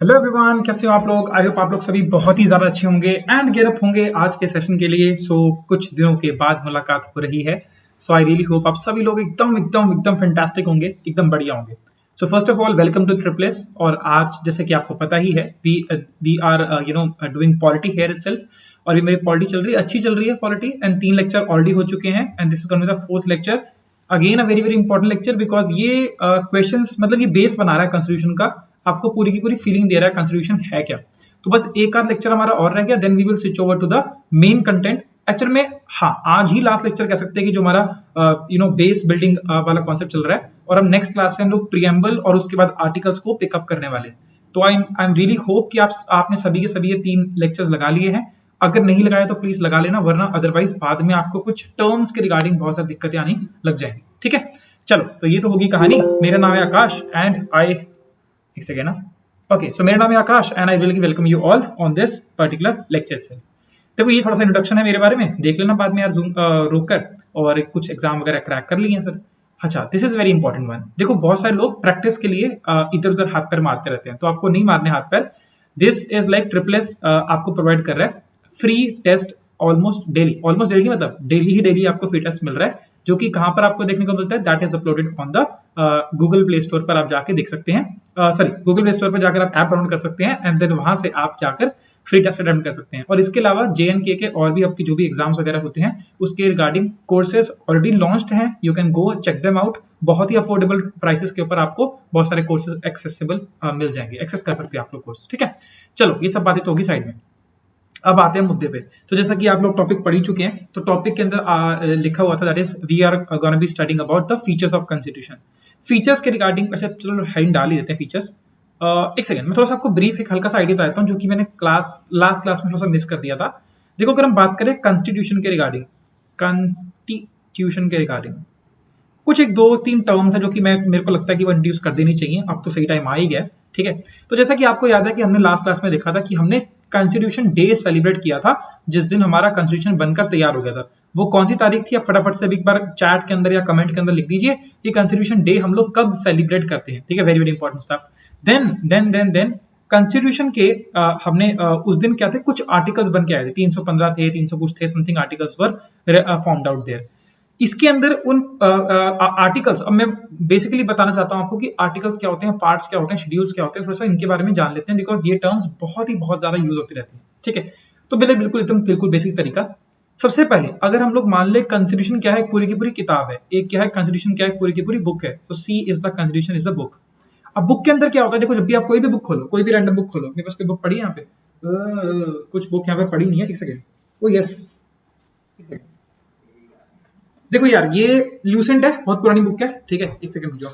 Hello everyone, कैसे हो आप लोग। आई होप आप लोग सभी बहुत ही ज्यादा अच्छे होंगे एंड गेयर अप होंगे आज के सेशन के लिए। कुछ दिनों के बाद मुलाकात हो रही है। आई रियली होप आप सभी लोग एकदम एकदम एकदम फैंटास्टिक होंगे, एकदम बढ़िया होंगे। First of all welcome to ट्रिपलेस। और आज जैसे कि आपको पता ही है we are doing polity here itself. और भी मेरी पॉलिटी चल रही है, अच्छी चल रही है पॉलिटी, एंड 3 लेक्चर ऑलरेडी हो चुके हैं and this is going to be the 4th lecture. Again a very very important lecture because ये क्वेश्चंस मतलब ये बेस बना रहा है कॉन्स्टिट्यूशन का, आपको पूरी की पूरी फीलिंग दे रहा है कॉन्स्टिट्यूशन है क्या। तो बस एक आध लेक्चर हमारा और रह गया, then we will switch over to the main content. Actual में हाँ, आज ही लास्ट लेक्चर कह सकते हैं कि जो हमारा बेस बिल्डिंग वाला कॉन्सेप्ट चल रहा है, और अब नेक्स्ट क्लास से हम लोग प्रीएम्बल और उसके बाद आर्टिकल्स को पिकअप करने वाले हैं। तो आई एम रियली होप कि आपने सभी के सभी ये 3 लेक्चर्स लगा लिए हैं। अगर नहीं लगाया तो प्लीज लगा लेना, वरना अदरवाइज बाद में आपको कुछ टर्म्स के रिगार्डिंग बहुत सारी दिक्कतें आनी लग जाएंगी। ठीक है, चलो तो ये तो होगी कहानी। मेरा नाम है आकाश एंड आई एक सेकेंड ना ओके सो मेरा नाम है Akash and I will welcome you all on this particular lecture से। देखो ये थोड़ा सा इंट्रोडक्शन है मेरे बारे में, देख लेना बाद में यार जूम रोक कर। और कुछ एग्जाम वगैरह क्रैक कर लिए हैं सर। अच्छा, this is very important one. देखो बहुत सारे लोग प्रैक्टिस के लिए इधर उधर हाथ पैर मारते रहते हैं, तो आपको नहीं मारने हाथ पैर। दिस इज लाइक ट्रिपलेस आपको प्रोवाइड कर रहा है फ्री टेस्ट ऑलमोस्ट डेली मतलब डेली आपको फ्री टेस्ट मिल रहा है, जो कि कहां पर आपको देखने को मिलता है, that is uploaded on the Google play store पर आप जाके देख सकते हैं। सॉरी, गूगल प्ले स्टोर पर जाकर आप ऐप डाउनलोड कर सकते हैं एंड देन वहां से आप जाकर फ्री टेस्ट अटेम्प्ट कर सकते हैं। और इसके अलावा JNK के और भी आपकी जो भी एग्जाम्स वगैरह होते हैं उसके रिगार्डिंग कोर्सेज ऑलरेडी लॉन्च्ड हैं, you can go check them out. बहुत ही अफोर्डेबल प्राइसेस के ऊपर आपको बहुत सारे कोर्सेज एक्सेसिबल मिल जाएंगे, एक्सेस कर सकते हैं आप लोग कोर्स। ठीक है, चलो ये सब बातें तो होगी साइड में। अब आते हैं मुद्दे पे। तो जैसा कि आप लोग टॉपिक पढ़ ही चुके हैं, तो टॉपिक के अंदर लिखा हुआ था that is we are gonna be studying about the features of constitution. Features के रिगार्डिंग वैसे चलो हेडिंग डाल ही देते हैं फीचर्स। एक सेकंड, मैं थोड़ा सा आपको ब्रीफ एक हल्का सा आइडिया बताता हूँ, जो कि मैंने लास्ट क्लास में थोड़ा सा मिस कर दिया था। देखो अगर हम बात करें कॉन्स्टिट्यूशन के रिगार्डिंग, कुछ एक 2-3 टर्म्स है जो कि मेरे को लगता है कि वो इंट्रोड्यूस कर देनी चाहिए। अब तो सही टाइम आ ही गया, ठीक है। तो जैसा कि आपको याद है कि हमने लास्ट क्लास में देखा था कि हमने कॉन्स्टिट्यूशन डे सेलिब्रेट किया था, जिस दिन हमारा कॉन्स्टिट्यूशन बनकर तैयार हो गया था। वो कौन सी तारीख थी, आप फटाफट से एक बार चैट के अंदर या कमेंट के अंदर लिख दीजिए कि कॉन्स्टिट्यूशन डे हम लोग कब सेलिब्रेट करते हैं। ठीक है, very very important stuff. Then constitution के हमने उस दिन क्या थे, कुछ आर्टिकल्स बन के आए थे, 315 थे, 300 कुछ थे, something articles were formed out there. इसके अंदर उन आर्टिकल्स, अब मैं बेसिकली बताना चाहता हूं आपको कि आर्टिकल्स क्या होते हैं, पार्ट्स क्या होते हैं, शेड्यूल्स क्या होते हैं, थोड़ा सा इनके बारे में जान लेते हैं बिकॉज ये टर्म्स बहुत ज्यादा यूज होती रहती है। ठीक है, तो बिल्कुल बेसिक तरीका। सबसे पहले अगर हम लोग मान ले कॉन्स्टिट्यूशन क्या है, पूरी की पूरी किताब है, एक क्या है कॉन्स्टिट्यूशन क्या है, पूरी की पूरी बुक है। तो see is the constitution is a book. अब बुक के अंदर क्या होता है, देखो जब भी आप कोई भी बुक खोलो, कोई भी रैंडम बुक खोलो, मेरे पास कोई बुक पड़ी है यहाँ पे, कुछ बुक यहाँ पे पड़ी नहीं है, एक सेकेंड, ओ यस, देखो यार ये ल्यूसेंट है, बहुत पुरानी बुक है, ठीक है, एक सेकंड रुक जाओ।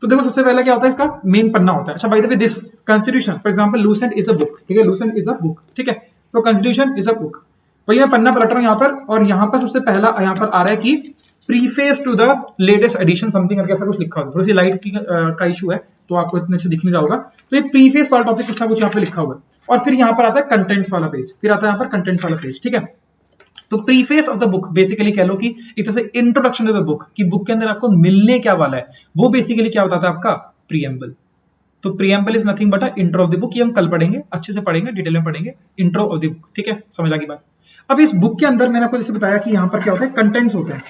तो देखो सबसे पहला क्या होता है, इसका मेन पन्ना होता है। अच्छा bye the way this constitution for example Lucent is a book, ठीक है, लूसेंट इज अ बुक, ठीक है। तो कॉन्स्टिट्यूशन इज अ बुक, वही मैं पन्ना पलट रहा हूं यहाँ पर, और यहाँ पर सबसे पहला यहाँ पर आ रहा है कि preface to the latest edition something करके ऐसा कुछ लिखा हुआ है। थोड़ी सी लाइट की का इशू है तो आपको इतने से दिख नहीं रहा होगा। तो ये प्रीफेस वाला टॉपिक कुछ ना कुछ यहाँ पे लिखा हुआ है, और फिर यहाँ पर आता है कंटेंट्स वाला पेज, फिर आता है यहाँ पर कंटेंट्स वाला पेज, ठीक है। तो preface of the book basically कह लो कि एक तरह से इंट्रोडक्शन टू द बुक, कि बुक के अंदर आपको मिलने क्या वाला है, वो बेसिकली क्या होता था आपका प्रीएम्बल। तो preamble is nothing but a intro of the book. ये हम कल पढ़ेंगे, अच्छे से पढ़ेंगे, डिटेल में पढ़ेंगे, इंट्रो ऑफ द बुक, ठीक है, समझ आ गई बात। अब इस बुक के अंदर मैंने आपको जैसे बताया कि यहाँ पर क्या होता है, कंटेंट्स होते हैं।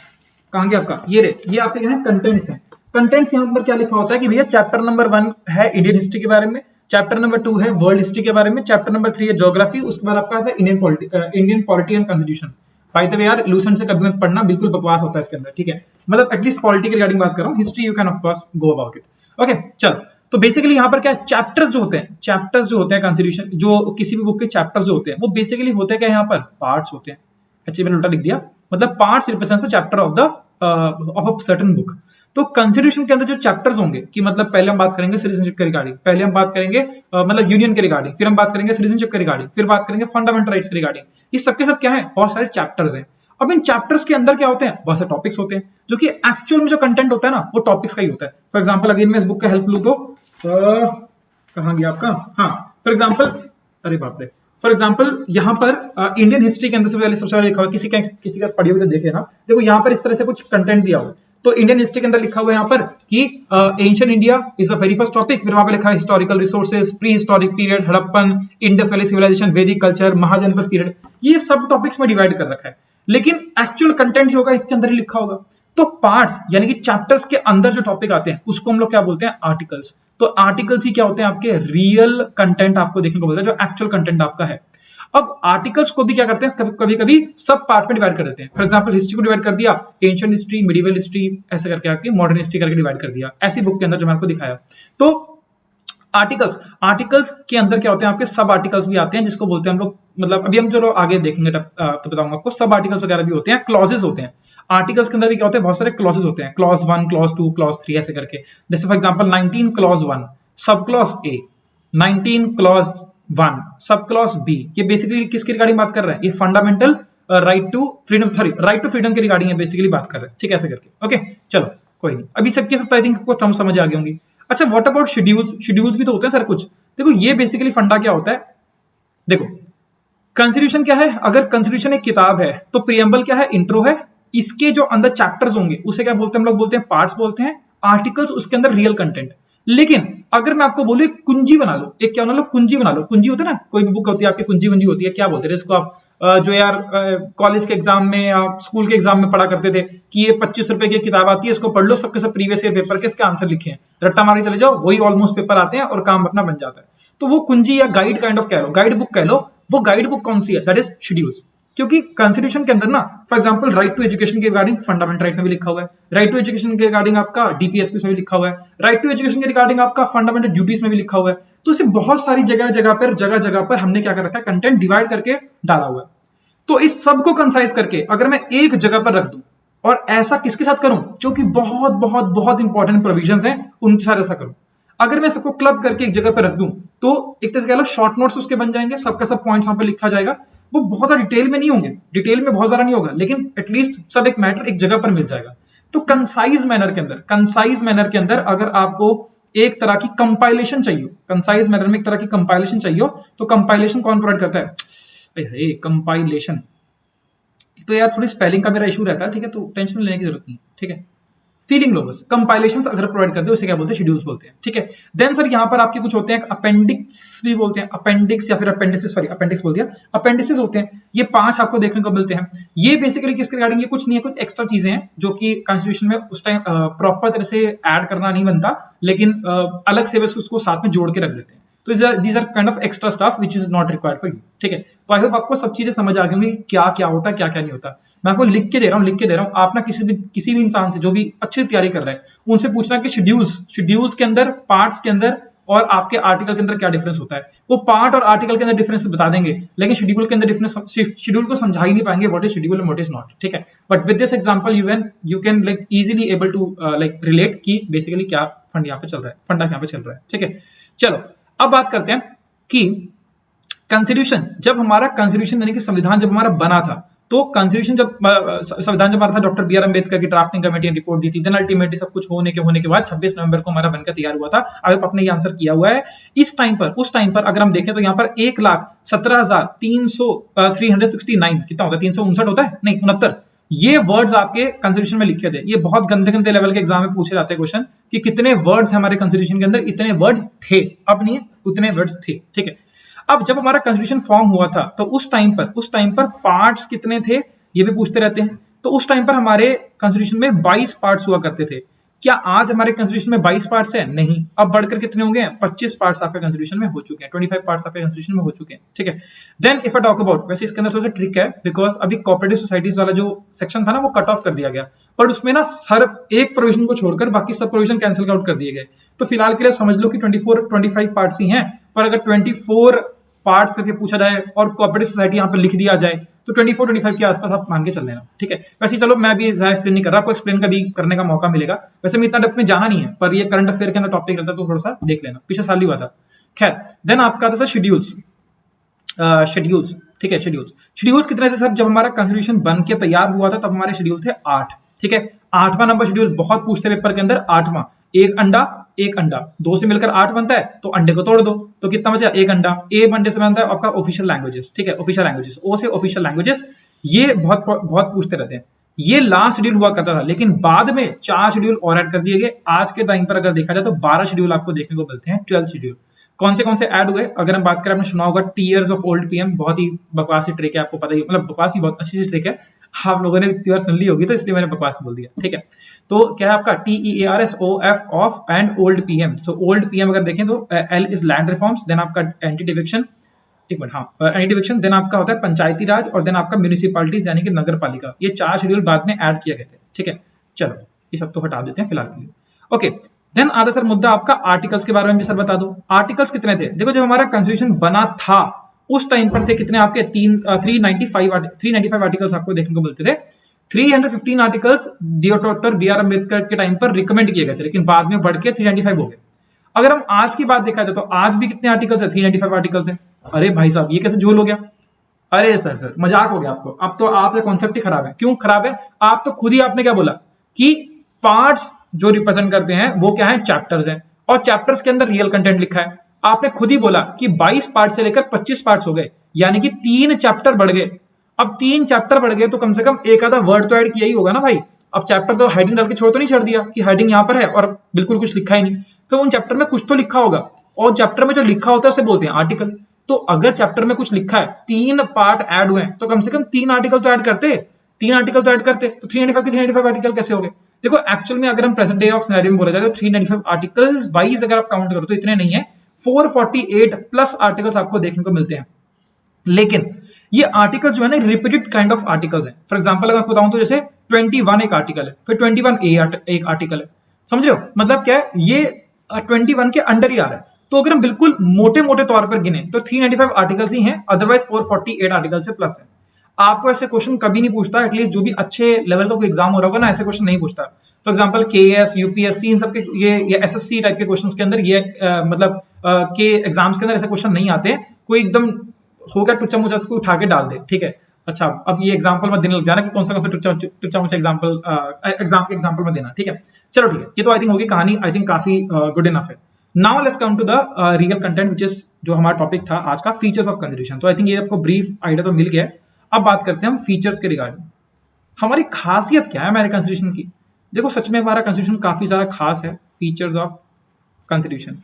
कहां गया आपका ये रे, ये आपके यहाँ कंटेंट्स है। कंटेंट्स यहाँ पर क्या लिखा होता है कि भैया चैप्टर नंबर 1 है इंडियन हिस्ट्री के बारे में, चैप्टर नंबर 2 है वर्ल्ड हिस्ट्री के बारे में, चैप्टर नंबर 3 है ज्योग्राफी, उसके बाद आपका आता है Indian polity and constitution. Bye the वे यार लूसेंट से कभी मत पढ़ना, बिल्कुल बकवास होता है इसके अंदर, ठीक है। मतलब एटलीस्ट पॉलिटी के रिगार्डिंग बात कर रहा हूं, history you can of course go about it. Okay चलो, तो बेसिकली यहाँ पर क्या है, चैप्टर्स जो होते हैं कॉन्स्टिट्यूशन, जो किसी भी बुक के चैप्टर्स जो होते हैं वो बेसिकली होते हैं क्या, यहाँ पर पार्ट्स होते हैं। अच्छी मैंने उल्टा लिख दिया, मतलब parts represents the chapter of the of a certain book. तो कॉन्स्टिट्यूशन के अंदर जो चैप्टर्स होंगे, कि मतलब पहले हम बात करेंगे सिटीजनशिप के रिगार्डिंग, पहले हम बात करेंगे मतलब यूनियन के रिगार्डिंग, फिर हम बात करेंगे सिटीजनशिप के रिगार्डिंग, फिर बात करेंगे फंडामेंटल राइट्स के रिगार्डिंग। ये सबके सब क्या है, बहुत सारे चैप्टर्स हैं। अब इन चैप्टर्स के अंदर क्या होते हैं, बहुत सारे टॉपिक्स होते हैं, जो कि एक्चुअल में जो कंटेंट होता है ना वो टॉपिक्स का ही होता है। फॉर एग्जांपल अगर मैं इस बुक का हेल्प लूं तो कहां गया आपका, हाँ फॉर एग्जांपल, अरे बाप रे, फॉर एग्जांपल यहाँ पर इंडियन हिस्ट्री के अंदर सबसे पहले लिखा हुआ, किसी का पढ़ी हुई तो देखे ना, देखो यहाँ पर इस तरह से कुछ कंटेंट दिया हुआ है। तो इंडियन हिस्ट्री के अंदर लिखा हुआ है यहाँ पर कि ancient India is the very first topic, फिर वहां पे लिखा है historical resources, pre historic period, Harappan, Indus valley civilisation, Vedic culture, Mahajanapada period, ये सब टॉपिक्स में डिवाइड कर रखा है। लेकिन एक्चुअल कंटेंट जो होगा इसके अंदर ही लिखा होगा। तो पार्ट्स यानी कि चैप्टर्स के अंदर जो टॉपिक आते हैं उसको हम लोग क्या बोलते हैं, आर्टिकल्स। तो आर्टिकल्स ही क्या होते हैं, आपके रियल कंटेंट आपको देखने को बोलते हैं, जो एक्चुअल कंटेंट आपका है। अब आर्टिकल्स को भी क्या करते हैं, कभी कभी सब पार्ट में डिवाइड कर देते हैं। फॉर एग्जांपल हिस्ट्री को डिवाइड कर दिया, एंशिएंट हिस्ट्री, मिडिवल हिस्ट्री, ऐसे करके आपकी मॉडर्न हिस्ट्री करके डिवाइड कर दिया, ऐसी बुक के अंदर जो मैंने आपको दिखाया। तो आर्टिकल्स के अंदर क्या होते हैं, आपके सब आर्टिकल्स भी आते हैं, जिसको बोलते हैं हम लोग, मतलब अभी हम चलो आगे देखेंगे तो बताऊंगा आपको। सब आर्टिकल्स वगैरह भी होते हैं, क्लॉजेस होते हैं। आर्टिकल्स के अंदर भी क्या होते हैं, बहुत सारे क्लॉजेस होते हैं, क्लॉज 1, क्लॉज 2, क्लॉज 3 ऐसे करके। जैसे for example 19 clause 1 sub clause A, 19 clause 1 sub clause B. ये बेसिकली किसकी रिगार्डिंग बात कर रहा है, ये fundamental right to freedom, sorry right to freedom की रिगार्डिंग है बेसिकली बात कर रहे हैं, ठीक है, ऐसे करके। ओके चलो कोई नहीं, अभी सबके सब आई थिंक आपको टर्म समझ आ गई होंगी। अच्छा व्हाट अबाउट शेड्यूल्स, शेड्यूल्स भी तो होते हैं सर कुछ। देखो ये बेसिकली फंडा क्या होता है, देखो कॉन्स्टिट्यूशन क्या है, अगर कॉन्स्टिट्यूशन एक किताब है तो प्रियम्बल क्या है, इंट्रो है, इसके जो अंदर चैप्टर्स होंगे उसे क्या बोलते हैं, हम लोग बोलते हैं पार्ट्स बोलते हैं। आर्टिकल्स उसके अंदर रियल कंटेंट। लेकिन अगर मैं आपको बोलूं कुंजी बना लो, एक क्या बना लो, कुंजी बना लो। कुंजी होता है ना, कोई भी बुक होती है आपकी कुंजी वंजी होती है, क्या बोलते हैं इसको आप, जो यार कॉलेज के एग्जाम में या स्कूल के एग्जाम में पढ़ा करते थे कि ये 25 रुपए की किताब आती है, इसको पढ़ लो, सबके सब प्रीवियस ईयर पेपर के इसके आंसर लिखे हैं, रट्टा मारे चले जाओ, वही ऑलमोस्ट पेपर आते हैं और काम अपना बन जाता है। तो वो कुंजी या गाइड काइंड ऑफ कह लो, गाइड बुक कह लो। वो गाइड बुक कौन सी है, दैट इज शेड्यूल्स। क्योंकि कॉन्स्टिट्यूशन के अंदर ना, for example right to education के रिगार्डिंग फंडामेंटल राइट में भी लिखा हुआ है, राइट टू एजुकेशन के रिगार्डिंग आपका डीपीएसपी में भी लिखा हुआ है, राइट टू एजुकेशन के रिगार्डिंग आपका फंडामेंटल ड्यूटीज में भी लिखा हुआ है। तो इसे बहुत सारी जगह पर हमने क्या कर रखा है, कंटेंट डिवाइड करके डाला हुआ है। तो इस सब को कंसाइज करके अगर मैं एक जगह पर रख दूं, और ऐसा किसके साथ करूं, जो कि बहुत बहुत बहुत इंपॉर्टेंट प्रोविजंस हैं उनके साथ ऐसा करूं। अगर मैं सबको क्लब करके एक जगह पर रख दूं तो एक तरह से कह लो शॉर्ट नोट्स उसके बन जाएंगे, सबका सब पॉइंट्स वहां पे लिखा जाएगा। वो बहुत ज्यादा डिटेल में नहीं होंगे, डिटेल में बहुत ज्यादा नहीं होगा, लेकिन एटलीस्ट सब एक मैटर एक जगह पर मिल जाएगा। तो कंसाइज मैनर के अंदर अगर आपको एक तरह की कंपाइलेशन चाहिए, कंसाइज मैनर में एक तरह की कंपाइलेशन चाहिए, तो कंपाइलेशन कौन प्रोवाइड करता है, कंपाइलेशन। तो यार थोड़ी स्पेलिंग का मेरा इशू रहता है, ठीक है, तो टेंशन लेने की जरूरत नहीं, ठीक है, फीलिंग लो बस। कंपाइलेशंस अगर प्रोवाइड करते हो उसे क्या बोलते हैं, शेड्यूल्स बोलते हैं, ठीक है। देन सर यहाँ पर आपके कुछ होते हैं अपेंडिक्स भी बोलते हैं, अपेंडिक्स या फिर अपेंडिसेस, सॉरी अपेंडिक्स बोल दिया, अपेंडिसेस होते हैं। ये 5 आपको देखने को मिलते हैं। ये बेसिकली किसके रिगार्डिंग, ये कुछ नहीं है, कुछ एक्स्ट्रा चीजें हैं जो कि कॉन्स्टिट्यूशन में उस टाइम प्रॉपर तरह से ऐड करना नहीं बनता, लेकिन अलग से बस उसको साथ में जोड़ के रख देते हैं। तो these are kind of extra stuff which is not required for you, ठीक है। तो आई होप आपको सब चीजें समझ आ गई होंगी क्या क्या होता है, क्या क्या नहीं होता। मैं आपको लिख के दे रहा हूँ। आप ना किसी भी इंसान से जो भी अच्छी तैयारी कर रहा है उनसे पूछना कि शेड्यूल्स के अंदर, पार्ट्स के अंदर और आपके आर्टिकल के अंदर क्या डिफरेंस होता है। वो पार्ट और आर्टिकल के अंदर डिफरेंस बता देंगे, लेकिन शेड्यूल के अंदर डिफरेंस, शेड्यूल को समझा ही नहीं पाएंगे, what is schedule and what is not, ठीक है। But with this example you can like easily able to like relate कि बेसिकली क्या फंड यहाँ पे चल रहा है, फंडा यहाँ पे चल रहा है, ठीक है। चलो अब बात करते हैं कि कॉन्स्टिट्यूशन, जब हमारा कॉन्स्टिट्यूशन यानी कि संविधान जब हमारा बना था, तो कॉन्स्टिट्यूशन जब संविधान जब हमारा था, डॉक्टर बी आर अम्बेडकर की ड्राफ्टिंग कमेटी ने रिपोर्ट दी थी, देन अल्टीमेटली सब कुछ होने के बाद 26 नवंबर को हमारा बनकर तैयार हुआ था। अब आपने ये आंसर किया हुआ है। उस टाइम पर अगर हम देखें तो यहाँ पर 1,17,369 कितना होता है, 359 होता है, नहीं 69, ये वर्ड्स आपके कॉन्स्टिट्यूशन में लिखे थे। ये बहुत गंदे लेवल के एग्जाम में पूछे जाते हैं क्वेश्चन कि कितने वर्ड्स हमारे कॉन्स्टिट्यूशन के अंदर, इतने वर्ड्स थे, अब नहीं है, उतने वर्ड्स थे, ठीक है। अब जब हमारा कॉन्स्टिट्यूशन फॉर्म हुआ था तो उस टाइम पर पार्ट्स कितने थे ये भी पूछते रहते हैं। तो उस टाइम पर हमारे कॉन्स्टिट्यूशन में 22 पार्ट्स हुआ करते थे। क्या आज हमारे कॉन्स्टिट्यूशन में 22 पार्ट्स है? नहीं, अब बढ़कर कितने होंगे, 25 पार्ट्स आपके कॉन्स्टिट्यूशन में हो चुके हैं, 25 पार्ट्स आपके कॉन्स्टिट्यूशन में हो चुके हैं, ठीक है। Then if I talk about, वैसे इसके अंदर थोड़ा सा ट्रिक है, बिकॉज अभी कोऑपरेटिव सोसाइटीज वाला जो सेक्शन था ना वो कट ऑफ कर दिया गया, पर उसमें ना हर एक प्रोविजन को छोड़कर बाकी सब प्रोविजन कैंसिल आउट कर दिए गए। तो फिलहाल के लिए समझ लो कि 25 पार्ट्स ही हैं, पर अगर 24 पार्ट्स करके पूछा जाए और कोऑपरेटिव सोसाइटी यहाँ पे लिख दिया जाए तो 24-25 के आसपास आप मान के चल लेना, ठीक है। वैसे चलो मैं भी ज्यादा एक्सप्लेन नहीं कर रहा, आपको एक्सप्लेन का भी करने का मौका मिलेगा। वैसे मैं इतना डेप्थ में जाना नहीं है, पर ये करंट अफेयर के अंदर टॉपिक रहता है तो थोड़ा सा देख लेना, पिछले साल ही हुआ था। खैर, देन आपका आता था शेड्यूल्स, ठीक है। शेड्यूल्स कितने थे सर? जब हमारा कॉन्स्टिट्यूशन बन के तैयार हुआ था तब हमारे शेड्यूल थे 8, ठीक है। 8वां नंबर शेड्यूल बहुत पूछते पेपर के अंदर, 8वां, एक अंडा 2 से मिलकर 8 बनता है, तो अंडे को तोड़ दो तो कितना बचा, एक अंडा। ए अंडे से बनता है आपका ऑफिशियल लैंग्वेजेस, ठीक है, ऑफिशियल लैंग्वेजेस, ओ से ऑफिशियल लैंग्वेजेस, ये बहुत पूछते रहते हैं। ये लास्ट शेड्यूल हुआ करता था, लेकिन बाद में 4 शेड्यूल और ऐड कर दिए गए। आज के टाइम पर अगर देखा जाए तो 12 शेड्यूल आपको देखने को मिलते हैं, 12 शेड्यूल। कौन से ऐड हुए अगर हम बात करें, आपने सुना होगा टीयर्स ऑफ ओल्ड पीएम, बहुत ही बकवासी ट्रिक है, आपको पता ही, मतलब बकवासी बहुत अच्छी सी ट्रिक है, आप लोगों ने इतनी बार सुन ली होगी तो इसलिए मैंने बकवास बोल दिया, ठीक है। तो क्या है आपका TEARSOF of and old PM. So old PM अगर देखें तो L is land reforms, then आपका एंटी डिविक्शन, एक मिनट, हाँ एंटी डिविक्शन, देन आपका होता है पंचायती राज, और देन आपका म्यूनिसिपैलिटीज यानी कि नगर पालिका। ये 4 शेड्यूल बाद में ऐड किए गए थे, ठीक है। चलो ये सब तो हटा देते हैं फिलहाल के लिए। ओके, देन आता सर मुद्दा आपका आर्टिकल्स के बारे में भी सर बता दो। आर्टिकल्स कितने थे? देखो जब हमारा कॉन्स्टिट्यूशन बना था उस टाइम पर थे कितने आपके 395 आर्टिकल्स आपको देखने को मिलते थे। 315 आर्टिकल्स डॉक्टर BR अम्बेडकर के टाइम पर रिकमेंड किए गए थे, लेकिन बाद में बढ़ के 395 हो गए। अगर हम आज की बात देखा जाए तो आज भी कितने आर्टिकल्स है? 395 आर्टिकल्स है। अरे भाई साहब ये कैसे झोल हो गया? अरे सर मजाक हो गया आपको, अब तो आपका कॉन्सेप्ट ही खराब है। क्यों खराब है? आप तो खुद ही आपने क्या बोला कि पार्ट्स जो रिप्रेजेंट करते हैं वो क्या है? चैप्टर्स हैं, और चैप्टर्स के अंदर रियल कंटेंट लिखा है। आपने खुद ही बोला कि 22 पार्ट से लेकर 25 पार्ट्स हो गए, यानी कि 3 चैप्टर बढ़ गए। अब 3 चैप्टर बढ़ गए तो कम से कम एक आधा वर्ड तो ऐड किया ही होगा ना भाई। अब चैप्टर तो हेडिंग डाल के छोड़ तो नहीं, छोड़ दिया कि हेडिंग यहाँ पर है और बिल्कुल कुछ लिखा ही नहीं, तो उन चैप्टर में कुछ तो लिखा होगा, और चैप्टर में जो लिखा होता है उसे बोलते हैं आर्टिकल। तो अगर चैप्टर में कुछ लिखा है, 3 पार्ट ऐड हुए हैं, तो कम से कम 3 आर्टिकल तो ऐड करते, 3 आर्टिकल तो ऐड करते, तो 395 के 395 आर्टिकल कैसे हो गए? देखो एक्चुअल में अगर हम प्रेजेंट डे ऑफ सिनेरियो में बोला जाए तो 395 आर्टिकल्स वाइज अगर आप काउंट करो तो इतने नहीं है, 448 प्लस आर्टिकल्स आपको देखने को मिलते हैं। लेकिन ये आर्टिकल जो है ना रिपीटेड काइंड ऑफ आर्टिकल्स हैं। फॉर एग्जांपल अगर बताऊं तो जैसे 21 एक आर्टिकल है, फिर 21A एक आर्टिकल है, समझ रहे हो? मतलब क्या है, ये 21 के अंडर ही आ रहा है। तो अगर हम बिल्कुल मोटे मोटे तौर पर गिने तो 395 आर्टिकल्स ही हैं, अदरवाइज 448 आर्टिकल से प्लस है। आपको ऐसे क्वेश्चन कभी नहीं पूछता, एटलीस्ट जो भी अच्छे लेवल का कोई एग्जाम हो रहा होगा ना, ऐसे क्वेश्चन नहीं पूछता। फॉर एग्जांपल KS UPSC इन सब के ये SSC टाइप के क्वेश्चंस के अंदर ये मतलब के एग्जाम्स के अंदर ऐसे क्वेश्चन नहीं आते। कोई एकदम हो गया टुच्चा मुच्चा से उठा के डाल दे, ठीक है। अच्छा अब ये एग्जांपल मत देने लग जाना कि कौन सा टुच्चा मुच्चा एग्जांपल मत देना, ठीक है। चलो ठीक है, ये तो आई थिंक होगी कहानी, आई थिंक काफी गुड इनफ है। Now let's come to the real content which is जो हमारा टॉपिक था आज का, फीचर्स ऑफ कॉन्स्टिट्यूशन। तो आई थिंक ये आपको ब्रीफ आइडिया तो मिल गया। अब बात करते हैं हम फीचर्स के रिगार्डिंग। हमारी खासियत क्या है हमारे कॉन्स्टिट्यूशन की? देखो सच में हमारा कॉन्स्टिट्यूशन काफी ज्यादा खास है, फीचर्स ऑफ कॉन्स्टिट्यूशन।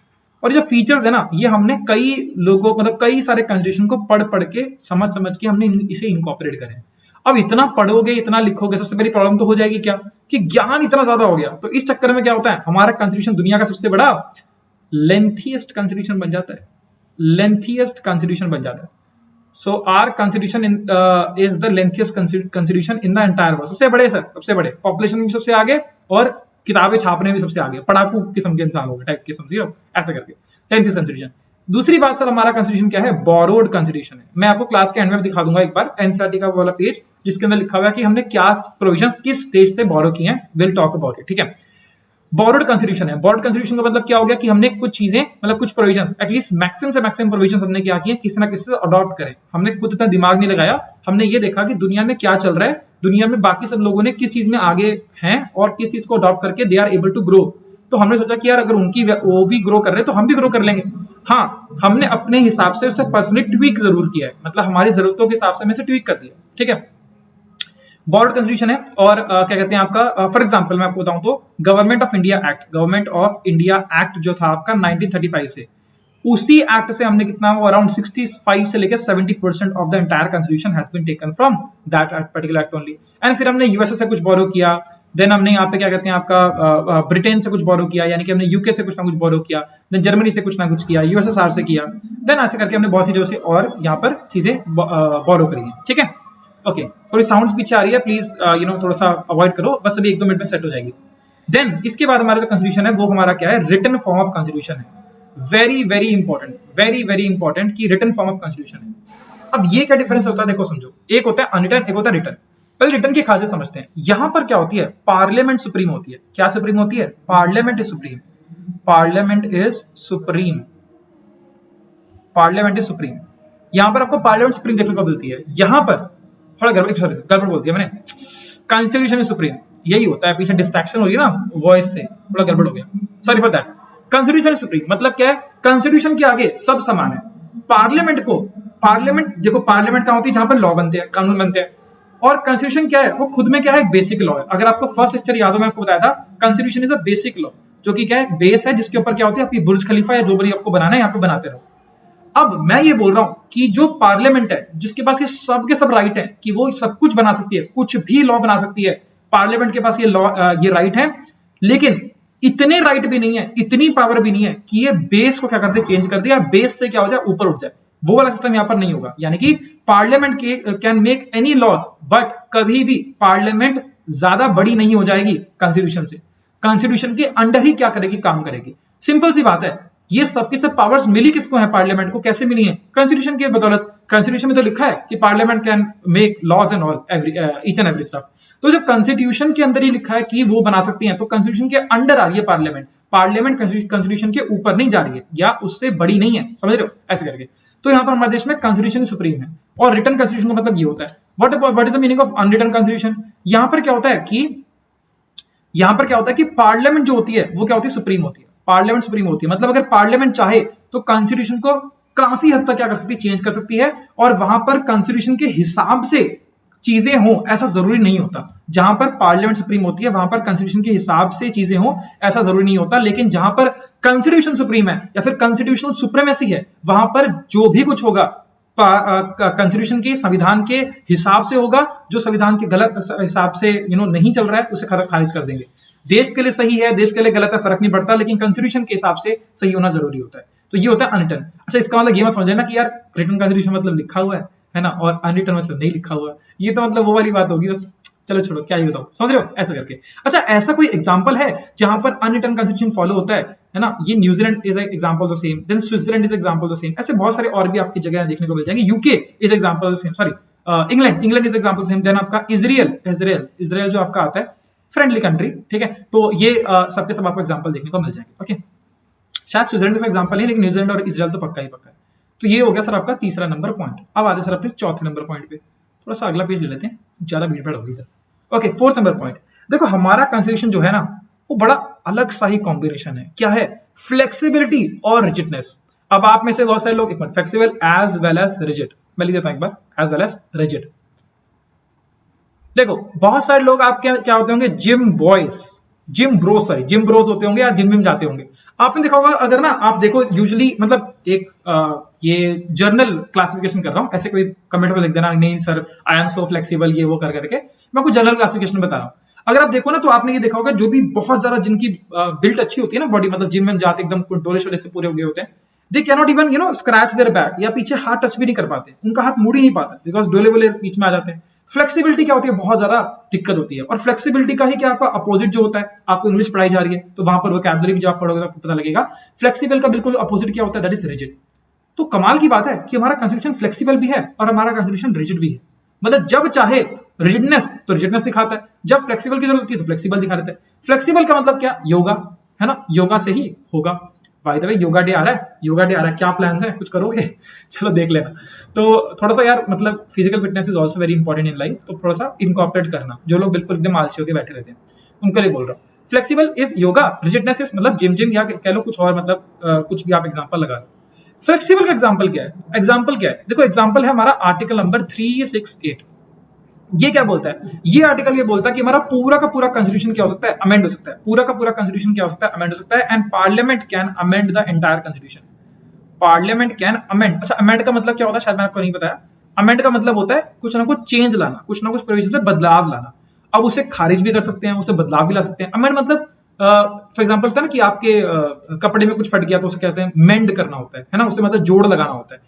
और जो फीचर्स है ना, ये हमने कई लोगों मतलब कई सारे कॉन्स्टिट्यूशन को पढ़ के समझ के हमने इसे इनकॉर्पोरेट करें। अब इतना पढ़ोगे इतना लिखोगे, सबसे बड़ी प्रॉब्लम तो हो जाएगी क्या कि ज्ञान इतना ज्यादा हो गया, तो इस चक्कर में क्या होता है, हमारा कॉन्स्टिट्यूशन दुनिया का सबसे बड़ा लेंथीएस्ट कॉन्स्टिट्यूशन बन जाता है, लेंथीएस्ट कॉन्स्टिट्यूशन बन जाता है। So our constitution is the lengthiest constitution in the entire world। सबसे बड़े सर, सबसे बड़े, पॉपुलेशन में भी सबसे आगे और किताबें छापने में भी सबसे आगे, पढ़ाकू किस्म के इंसान होगा टाइप के, समझिए ऐसे करके लेंथीएस्ट कॉन्स्टिट्यूशन। दूसरी बात सर, हमारा कॉन्स्टिट्यूशन क्या है? बोरोड कॉन्स्टिट्यूशन है। मैं आपको क्लास के एंड में दिखा दूंगा एक बार एनसीईआरटी का वाला पेज जिसके अंदर लिखा हुआ है कि हमने क्या प्रोविजन किस देश से बोरो किए हैं। विल टॉक अबाउट इट, ठीक है। बोरोड कॉन्स्टिट्यूशन है। बोरोड कॉन्स्टिट्यूशन का मतलब क्या हो गया कि हमने कुछ चीजें मतलब कुछ प्रोविजंस, एटलीस्ट मैक्सिमम से मैक्सिमम प्रोविजंस हमने क्या किए, किसी ना किसी से अडॉप्ट करें। हमने खुद इतना दिमाग नहीं लगाया, हमने ये देखा कि दुनिया में क्या चल रहा है, दुनिया में बाकी सब लोगों ने किस चीज में आगे हैं और किस चीज को अडॉप्ट करके they are able to grow. तो हमने सोचा कि यार अगर उनकी वो भी ग्रो कर रहे हैं तो हम भी ग्रो कर लेंगे। हाँ, हमने अपने हिसाब से उसे पर्सनली ट्वीक जरूर किया है, मतलब हमारी जरूरतों के हिसाब से हमें ट्वीक कर दिया, ठीक है। बोर्ड कॉन्स्टिट्यूशन है। और क्या कहते हैं आपका, फॉर एग्जांपल मैं आपको बताऊं तो गवर्नमेंट ऑफ इंडिया एक्ट जो था आपका 1935 से, उसी एक्ट से हमने कितना अराउंड 65 से लेकर 70% of the entire constitution has been taken from that particular act only. And फिर हमने यूएसए से कुछ बोरो किया, देन हमने यहाँ पे क्या कहते हैं आपका ब्रिटेन से कुछ बोरो किया, यानी कि हमने यूके से कुछ ना कुछ बोरो किया, देन जर्मनी से कुछ ना कुछ किया, यूएसएसआर से किया, देन ऐसे करके हमने बहुत सी जो से और यहाँ पर चीजें बोरो करी है, ठीक है। ओके, थोड़ी साउंड्स पीछे आ रही है, प्लीज थोड़ा सा अवॉइड करो, बस अभी 1-2 मिनट में सेट हो जाएगी। देन इसके बाद हमारा जो कॉन्स्टिट्यूशन है वो हमारा क्या है, रिटन फॉर्म ऑफ कॉन्स्टिट्यूशन है। वेरी वेरी इंपॉर्टेंट कि रिटन फॉर्म ऑफ कॉन्स्टिट्यूशन है। अब ये क्या डिफरेंस होता है, देखो समझो, एक होता है अनरिटन, एक होता है रिटन। पहले रिटन की खासियत समझते हैं। यहां पर क्या होती है, पार्लियामेंट सुप्रीम होती है। क्या सुप्रीम होती है? Parliament is supreme, parliament is supreme, parliament is supreme. यहां पर आपको पार्लियामेंट सुप्रीम देखने को मिलती है। यहां पर थोड़ा गड़बड़ बोल दिया मैंने, कॉन्स्टिट्यूशन इज सुप्रीम, यही होता है, पीछे डिस्ट्रैक्शन हो रही है ना वॉइस से, थोड़ा गड़बड़ हो गया, sorry for that. Constitution supreme मतलब क्या है, कॉन्स्टिट्यूशन के आगे सब समान है। पार्लियामेंट देखो, पार्लियामेंट कहां होती है, जहां पर लॉ बनते हैं, कानून बनते हैं, और कॉन्स्टिट्यूशन क्या है, वो खुद में क्या है, एक बेसिक लॉ है। अगर आपको फर्स्ट लेक्चर याद हो, मैं आपको बताया था constitution is a basic law, जो कि क्या है, बेस है, जिसके ऊपर क्या होती है, आपकी बुर्ज खलीफा या जो भी आपको बनाना है यहाँ पे बनाते रहो। अब मैं ये बोल रहा हूं कि जो पार्लियामेंट है, जिसके पास ये सब के सब राइट है कि वो सब कुछ बना सकती है, कुछ भी लॉ बना सकती है, पार्लियामेंट के पास ये लॉ, ये राइट है, लेकिन इतने राइट भी नहीं है, इतनी पावर भी नहीं है कि ये बेस को क्या कर दे, चेंज कर दे, या बेस से क्या हो जाए, ऊपर उठ जाए। वो वाला सिस्टम यहां पर नहीं होगा। यानी कि पार्लियामेंट के can make any laws, but कभी भी पार्लियामेंट ज्यादा बड़ी नहीं हो जाएगी कॉन्स्टिट्यूशन से। कॉन्स्टिट्यूशन के अंडर ही क्या करेगी, काम करेगी। सिंपल सी बात है। ये सबकी सब पावर्स मिली किसको है, पार्लियामेंट को। कैसे मिली है, कॉन्स्टिट्यूशन की बदौलत। कॉन्स्टिट्यूशन में तो लिखा है कि parliament can make laws and all, each and every stuff. तो जब कॉन्स्टिट्यूशन के अंदर ही लिखा है कि वो बना सकती हैं, तो कॉन्स्टिट्यूशन के अंडर आ रही है पार्लियामेंट। पार्लियामेंट कॉन्स्टिट्यूशन के ऊपर नहीं जा रही है, या उससे बड़ी नहीं है, समझ रहे हो, ऐसे करके। तो यहाँ पर हमारे देश में कॉन्स्टिट्यूशन सुप्रीम है। और रिटन कॉन्स्टिट्यूशन का मतलब ये होता है। What is the meaning of unwritten constitution. यहाँ पर क्या होता है कि पार्लियामेंट जो होती है वो क्या होती है, सुप्रीम होती है। पार्लियामेंट सुप्रीम होती है, मतलब अगर पार्लियामेंट चाहे तो कॉन्स्टिट्यूशन को काफी हद तक क्या कर सकती है, चेंज कर सकती है। और वहां पर कॉन्स्टिट्यूशन के हिसाब से चीजें हो, ऐसा जरूरी नहीं होता। जहां पर पार्लियामेंट सुप्रीम होती है वहां पर कॉन्स्टिट्यूशन के हिसाब से चीजें हो, ऐसा जरूरी नहीं होता। लेकिन जहां पर कॉन्स्टिट्यूशन सुप्रीम है या फिर कॉन्स्टिट्यूशनल सुप्रीमेसी है, वहां पर जो भी कुछ होगा कॉन्स्टिट्यूशन के, संविधान के हिसाब से होगा। जो संविधान के गलत हिसाब से नहीं चल रहा है, उसे खारिज कर देंगे। देश के लिए सही है, देश के लिए गलत है, फर्क नहीं पड़ता, लेकिन कॉन्स्टिट्यूशन के हिसाब से सही होना जरूरी होता है। तो ये होता है अनरिटन। अच्छा, इसका मतलब ये मत समझ लेना कि यार रिटन कॉन्स्टिट्यूशन मतलब लिखा हुआ है ना, और अनरिटन मतलब नहीं लिखा हुआ। ये तो मतलब वो वाली बात होगी बस। चलो छोड़ो, क्या ही बताओ, समझ रहे हो, ऐसा करके। अच्छा, ऐसा कोई एग्जांपल है जहां पर अनरिटन कॉन्स्टिट्यूशन फॉलो होता है ना। ये New Zealand is example the same, then Switzerland is example the same. ऐसे बहुत सारे और भी आपकी जगह देखने को मिल जाएंगे। UK is example the same, sorry England is example the same. Then आपका इजराइल जो आपका आता है, फ्रेंडली कंट्री, ठीक है। तो ये सबके सब आपको एग्जांपल देखने को मिल जाएंगे। ओके, शायद स्विट्जरलैंड का एग्जांपल है, लेकिन न्यूजीलैंड और इजराइल तो पक्का ही पक्का है। तो ये हो गया सर आपका तीसरा नंबर पॉइंट। अब आते सर अपने चौथे नंबर पॉइंट पे। थोड़ा सा अगला पेज ले लेते हैं, ज्यादा भीड़ भाड़ होगी इधर। Okay, fourth number point. देखो, हमारा कॉन्स्टिट्यूशन जो है ना, वो बड़ा अलग सा ही कॉम्बिनेशन है। क्या है, फ्लेक्सिबिलिटी और रिजिडनेस। अब आप में से बहुत सारे लोग, एक minute, flexible as well as rigid, मैं लिख देता हूं एक बार, एज वेल एज रिजिड। देखो, बहुत सारे लोग आप क्या होते होंगे, जिम ब्रोस होते होंगे, या जिम में जाते होंगे। आपने देखा होगा, अगर ना आप देखो यूजुअली, मतलब एक ये जर्नल क्लासिफिकेशन कर रहा हूं, ऐसे कोई कमेंट में लिख देना नहीं sir I am so flexible, ये वो कर करके। मैं आपको जनरल क्लासिफिकेशन बता रहा हूं। अगर आप देखो ना, तो आपने ये देखा होगा, जो भी बहुत ज्यादा जिनकी बिल्ट अच्छी होती है ना, बॉडी, मतलब जिम में जाते एकदम डोले शोले से पूरे हो गए होते हैं, they can not even scratch there back, या पीछे हाथ टच भी नहीं कर पाते, उनका हाथ मुड़ ही नहीं पाता, बिकॉज डोले वोले बीच में आ जाते हैं। फ्लेक्सिबिलिटी क्या होती है, बहुत ज्यादा दिक्कत होती है। और फ्लेक्सिबिलिटी का ही क्या आपका अपोजिट जो होता है, आपको इंग्लिश पढ़ाई जा रही है तो वहां पर वोकैबुलरी भी जब आप पढ़ोगे तो आपको पता लगेगा। फ्लेक्सिबल का बिल्कुल अपोजिट क्या होता है, दैट इज रिजिड। तो कमाल की बात है कि हमारा कॉन्स्टिट्यूशन फ्लेक्सिबल भी है और हमारा कॉन्स्टिट्यूशन रिजिड भी है। मतलब जब चाहे रिजिडनेस तो रिजिडनेस दिखाता है, जब फ्लेक्सिबल की जरूरत होती है तो फ्लेक्सिबल दिखा देता है। फ्लेक्सिबल का मतलब क्या, योगा है ना, योगा से ही होगा। By the way, yoga day आ रहा है, क्या प्लान्स हैं, कुछ करोगे? चलो देख लेना। तो थोड़ा सा यार, मतलब physical fitness is also very important in life, तो थोड़ा सा इनकॉर्पोरेट करना। जो लोग बिल्कुल एकदम आलसी होकर बैठे रहते हैं, उनके लिए बोल रहा हूँ। Flexible is yoga, rigidness is मतलब जिम, या कह लो कुछ और, मतलब कुछ भी आप एग्जांपल लगा लो। फ्लेक्सिबल का एग्जांपल क्या है? देखो, एग्जांपल है हमारा आर्टिकल नंबर 368। ये क्या बोलता है, ये आर्टिकल ये बोलता है कि हमारा पूरा का पूरा कॉन्स्टिट्यूशन क्या हो सकता है, अमेंड हो सकता है। पूरा का पूरा कॉन्स्टिट्यूशन क्या हो सकता है, अमेंड हो सकता है। And parliament can amend the entire constitution. Parliament can amend. अच्छा, अमेंड का मतलब क्या होता है, शायद मैंने आपको नहीं बताया। अमेंड का मतलब होता है कुछ ना कुछ चेंज लाना, कुछ ना कुछ प्रोविजन में बदलाव लाना। अब उसे खारिज भी कर सकते हैं, उसे बदलाव भी ला सकते हैं। अमेंड मतलब फॉर एग्जाम्पल होता है ना कि आपके कपड़े में कुछ फट गया तो उसे कहते हैं मेंड करना होता है ना, उसे मतलब जोड़ लगाना होता है।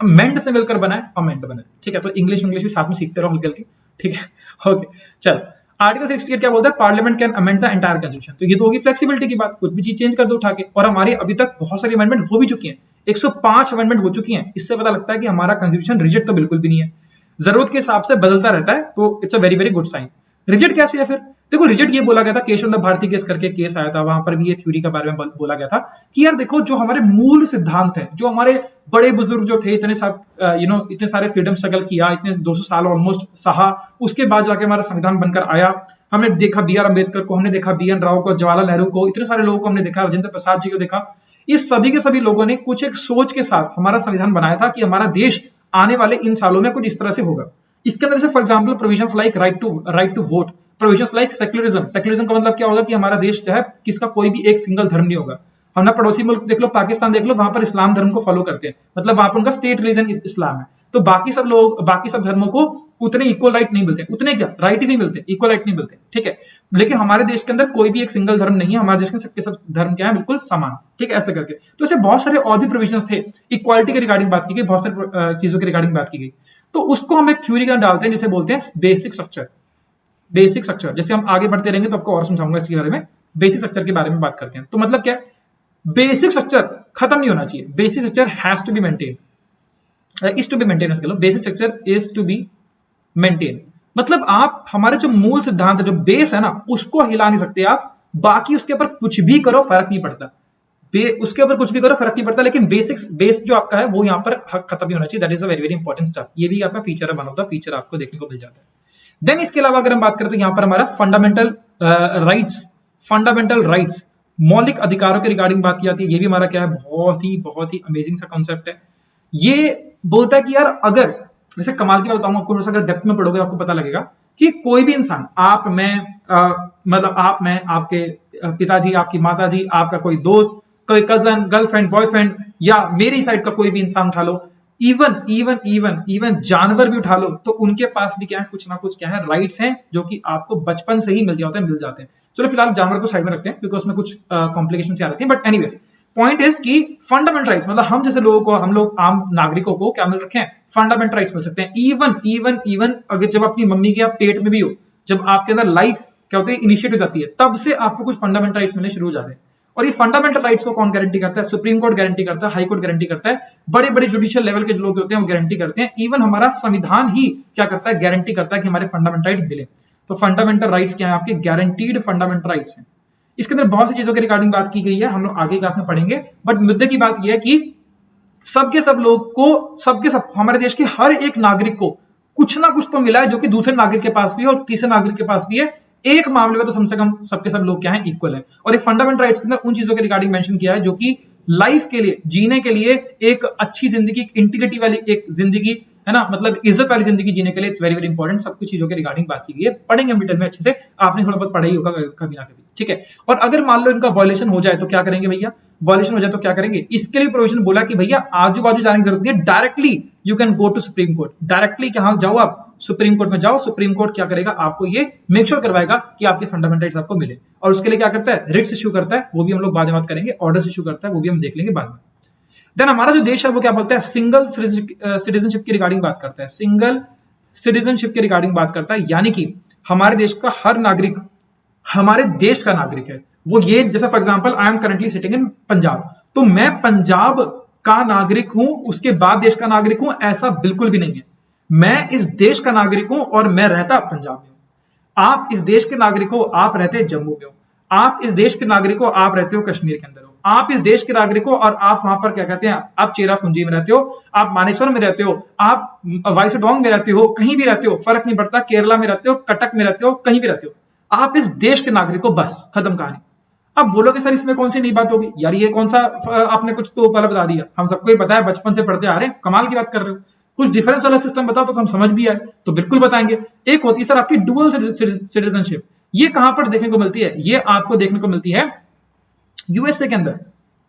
मेंड से मिलकर बना है अमेंड बना है, ठीक है। तो इंग्लिश भी साथ में सीखते रहो हल्की हल्की, ठीक है। ओके, चल, आर्टिकल 68 क्या बोलता है, parliament can amend the entire constitution. तो ये तो होगी फ्लेक्सिबिलिटी की बात, कुछ भी चीज चेंज कर दो उठा के। और हमारी अभी तक बहुत सारी अमेंडमेंट हो भी चुकी हैं, 105 अमेंडमेंट हो चुकी हैं। इससे पता लगता है कि हमारा कॉन्स्टिट्यूशन रिजिड तो बिल्कुल भी नहीं है, जरूरत के हिसाब से बदलता रहता है। तो it's a very very good sign. Rigid कैसे है फिर? देखो, रिजिड ये बोला गया था, केशव भारती केस करके केस आया था, वहां पर भी ये थ्योरी के बारे में बोला गया था कि यार देखो, जो हमारे मूल सिद्धांत है, जो हमारे बड़े बुजुर्ग जो थे, इतने सारे फ्रीडम स्ट्रगल किया, इतने 200 साल ऑलमोस्ट सहा, उसके बाद जाके हमारा संविधान बनकर आया। हमने देखा बी आर अम्बेडकर को, हमने देखा बी एन राव को, जवाहरलाल नेहरू को, इतने सारे लोगों को हमने देखा, राजेंद्र प्रसाद जी को देखा। इस सभी के सभी लोगों ने कुछ एक सोच के साथ हमारा संविधान बनाया था कि हमारा देश आने वाले इन सालों में कुछ इस तरह से होगा। इसके अंदर जैसे for example provisions like right to vote, provisions like secularism. Secularism का मतलब क्या होगा कि हमारा देश जो है किसका कोई भी एक सिंगल धर्म नहीं होगा। हमने पड़ोसी मुल्क देख लो, पाकिस्तान देख लो, वहां पर इस्लाम धर्म को फॉलो करते हैं, मतलब वहां पर उनका स्टेट रिलीजन इस्लाम है। तो बाकी सब लोग, बाकी सब धर्मों को उतने इक्वल राइट नहीं मिलते, उतने क्या राइट ही नहीं मिलते, इक्वल राइट नहीं मिलते, ठीक है। लेकिन हमारे देश के अंदर कोई भी एक सिंगल धर्म नहीं है, हमारे देश में सबके सब धर्म क्या है, बिल्कुल समान, ठीक है, ऐसे करके। तो ऐसे बहुत सारे और भी प्रोविजंस थे, इक्वालिटी के रिगार्डिंग बात की गई, बहुत सारी चीजों के रिगार्डिंग बात की गई। तो उसको हम एक थ्योरी का डालते हैं जिसे बोलते हैं बेसिक स्ट्रक्चर। बेसिक स्ट्रक्चर, जैसे हम आगे बढ़ते रहेंगे तो आपको और समझाऊंगा इसके बारे में। बेसिक स्ट्रक्चर के बारे में बात करते हैं। तो मतलब क्या, बेसिक स्ट्रक्चर खत्म नहीं होना चाहिए, basic structure has to be maintain, is to be maintain, कह लो basic structure is to be maintain. मतलब आप हमारे जो मूल सिद्धांत है, जो बेस है ना, उसको हिला नहीं सकते आप, बाकी उसके ऊपर कुछ भी करो फर्क नहीं पड़ता, उसके ऊपर कुछ भी करो फर्क नहीं पड़ता, लेकिन बेस जो आपका है वो यहाँ पर खत्म नहीं होना चाहिए। That is a very very important step. ये भी आपका फीचर है, वन ऑफ द फीचर आपको देखने को मिल जाता है। देन इसके अलावा अगर हम बात करें तो यहाँ पर हमारा फंडामेंटल राइट्स, मौलिक अधिकारों के रिगार्डिंग बात की जाती है। ये भी हमारा क्या है, बहुत ही अमेजिंग सा कॉन्सेप्ट है। ये बोलता है कि यार, अगर वैसे कमाल की बात बताऊंगा आपको, अगर डेप्थ में पढ़ोगे आपको पता लगेगा कि कोई भी इंसान, आप, मैं, मतलब आप, मैं, आपके पिताजी, आपकी माताजी, आपका कोई दोस्त, कोई कजन, गर्लफ्रेंड, बॉयफ्रेंड, या मेरी साइड का कोई भी इंसान उठा लो, इवन जानवर भी उठा लो, तो उनके पास भी क्या है, कुछ ना कुछ क्या है, राइट्स हैं, जो कि आपको बचपन से ही मिल जाते हैं। चलो फिलहाल जानवर को साइड में रखते हैं बिकॉज में कुछ कॉम्प्लिकेशंस आ रही हैं, बट एनीवेज पॉइंट इज कि फंडामेंटल राइट्स, मतलब हम जैसे लोगों को, हम लोग आम नागरिकों को क्या मिल रखे हैं, फंडामेंटल राइट्स मिल सकते हैं। इवन अगर जब अपनी मम्मी के पेट में भी हो, जब आपके अंदर लाइफ क्या होती है, इनिशिएट हो जाती है, तब से आपको कुछ फंडामेंटल राइट्स मिलने शुरू हो जाते हैं। और ये फंडामेंटल राइट्स को कौन गारंटी करता है? सुप्रीम कोर्ट गारंटी करता है, हाई कोर्ट गारंटी करता है, बड़े बड़े जुडिशियल लेवल के जो लोग होते हैं वो गारंटी करते हैं। इवन हमारा संविधान ही क्या करता है, गारंटी करता है कि हमारे फंडामेंटल राइट मिले। तो फंडामेंटल राइट्स क्या है, आपके गारंटीड फंडामेंटल राइट्स हैं। इसके अंदर बहुत सी चीजों के रिगार्डिंग बात की गई है, हम लोग आगे क्लास में पढ़ेंगे, बट मुद्दे की बात यह है कि सबके सब लोग को, सबके सब हमारे देश के हर एक नागरिक को कुछ ना कुछ तो मिला है, जो कि दूसरे नागरिक के पास भी है और तीसरे नागरिक के पास भी है। एक मामले में तो कम से कम सबके सब लोग क्या है, इक्वल है। और ये फंडामेंटल राइट्स के अंदर उन चीजों के रिगार्डिंग मेंशन किया है जो कि लाइफ के लिए, जीने के लिए, एक अच्छी जिंदगी, इंटीग्रिटी वाली एक जिंदगी है ना, मतलब इज्जत वाली जिंदगी जीने के लिए इट्स वेरी वेरी इंपॉर्टेंट। सब कुछ चीजों के रिगार्डिंग बात की गई है, पढ़ेंगे हम डिटेल में अच्छे से, आपने थोड़ा बहुत पढ़ा ही होगा कभी ना कभी, ठीक है। और अगर मान लो इनका वायलेशन हो जाए तो क्या करेंगे भैया, वायलेशन हो जाए तो क्या करेंगे, इसके लिए प्रोविजन बोला कि भैया आजू बाजू जाने की जरूरत नहीं है, directly you can go to supreme court. Directly कहां जाओ आप, सुप्रीम कोर्ट में जाओ। सुप्रीम कोर्ट क्या करेगा, आपको ये मेक श्योर करवाएगा कि आपके फंडामेंटल राइट्स आपको मिले। और उसके लिए क्या करता है, रिट्स इश्यू करता है, वो भी हम लोग बाद में बात करेंगे, ऑर्डर्स इश्यू करता है, वो भी हम देख लेंगे बाद में। देन हमारा जो देश है वो क्या बोलता है, सिंगल सिटीजनशिप की रिगार्डिंग बात करता है, सिंगल सिटीजनशिप की रिगार्डिंग बात करता है, यानी कि हमारे देश का हर नागरिक हमारे देश का नागरिक है। वो ये, जैसे for example I am currently sitting in Punjab, तो मैं पंजाब का नागरिक हूं, उसके बाद देश का नागरिक हूं, ऐसा बिल्कुल भी नहीं है। मैं इस देश का नागरिक हूं और मैं रहता पंजाब में हूं। आप इस देश के नागरिक हो, आप रहते जम्मू में हो। आप इस देश के नागरिक हो, आप रहते हो कश्मीर के अंदर हो। आप इस देश के नागरिक हो और आप वहां पर क्या कहते हैं, आप चेरापूंजी में रहते हो, आप मानेसर में रहते हो, आप वाइसडोंग में रहते हो, कहीं भी रहते हो, फर्क नहीं पड़ता, केरला में रहते हो, कटक में रहते हो, कहीं भी रहते हो, आप इस देश के नागरिक हो, बस खत्म कहानी। अब बोलोगे सर इसमें कौन सी नई बात होगी, यार ये कौन सा आपने कुछ तो पहले बता दिया, हम सबको ही पता है, बचपन से पढ़ते आ रहे हैं, कमाल की बात कर रहे हो। कुछ डिफरेंस वाला सिस्टम बताओ तो हम समझ भी आए, तो बिल्कुल बताएंगे। एक होती है सर आपकी डुअल सिटीजनशिप, ये कहां पर देखने को मिलती है, ये आपको देखने को मिलती है यूएसए के अंदर।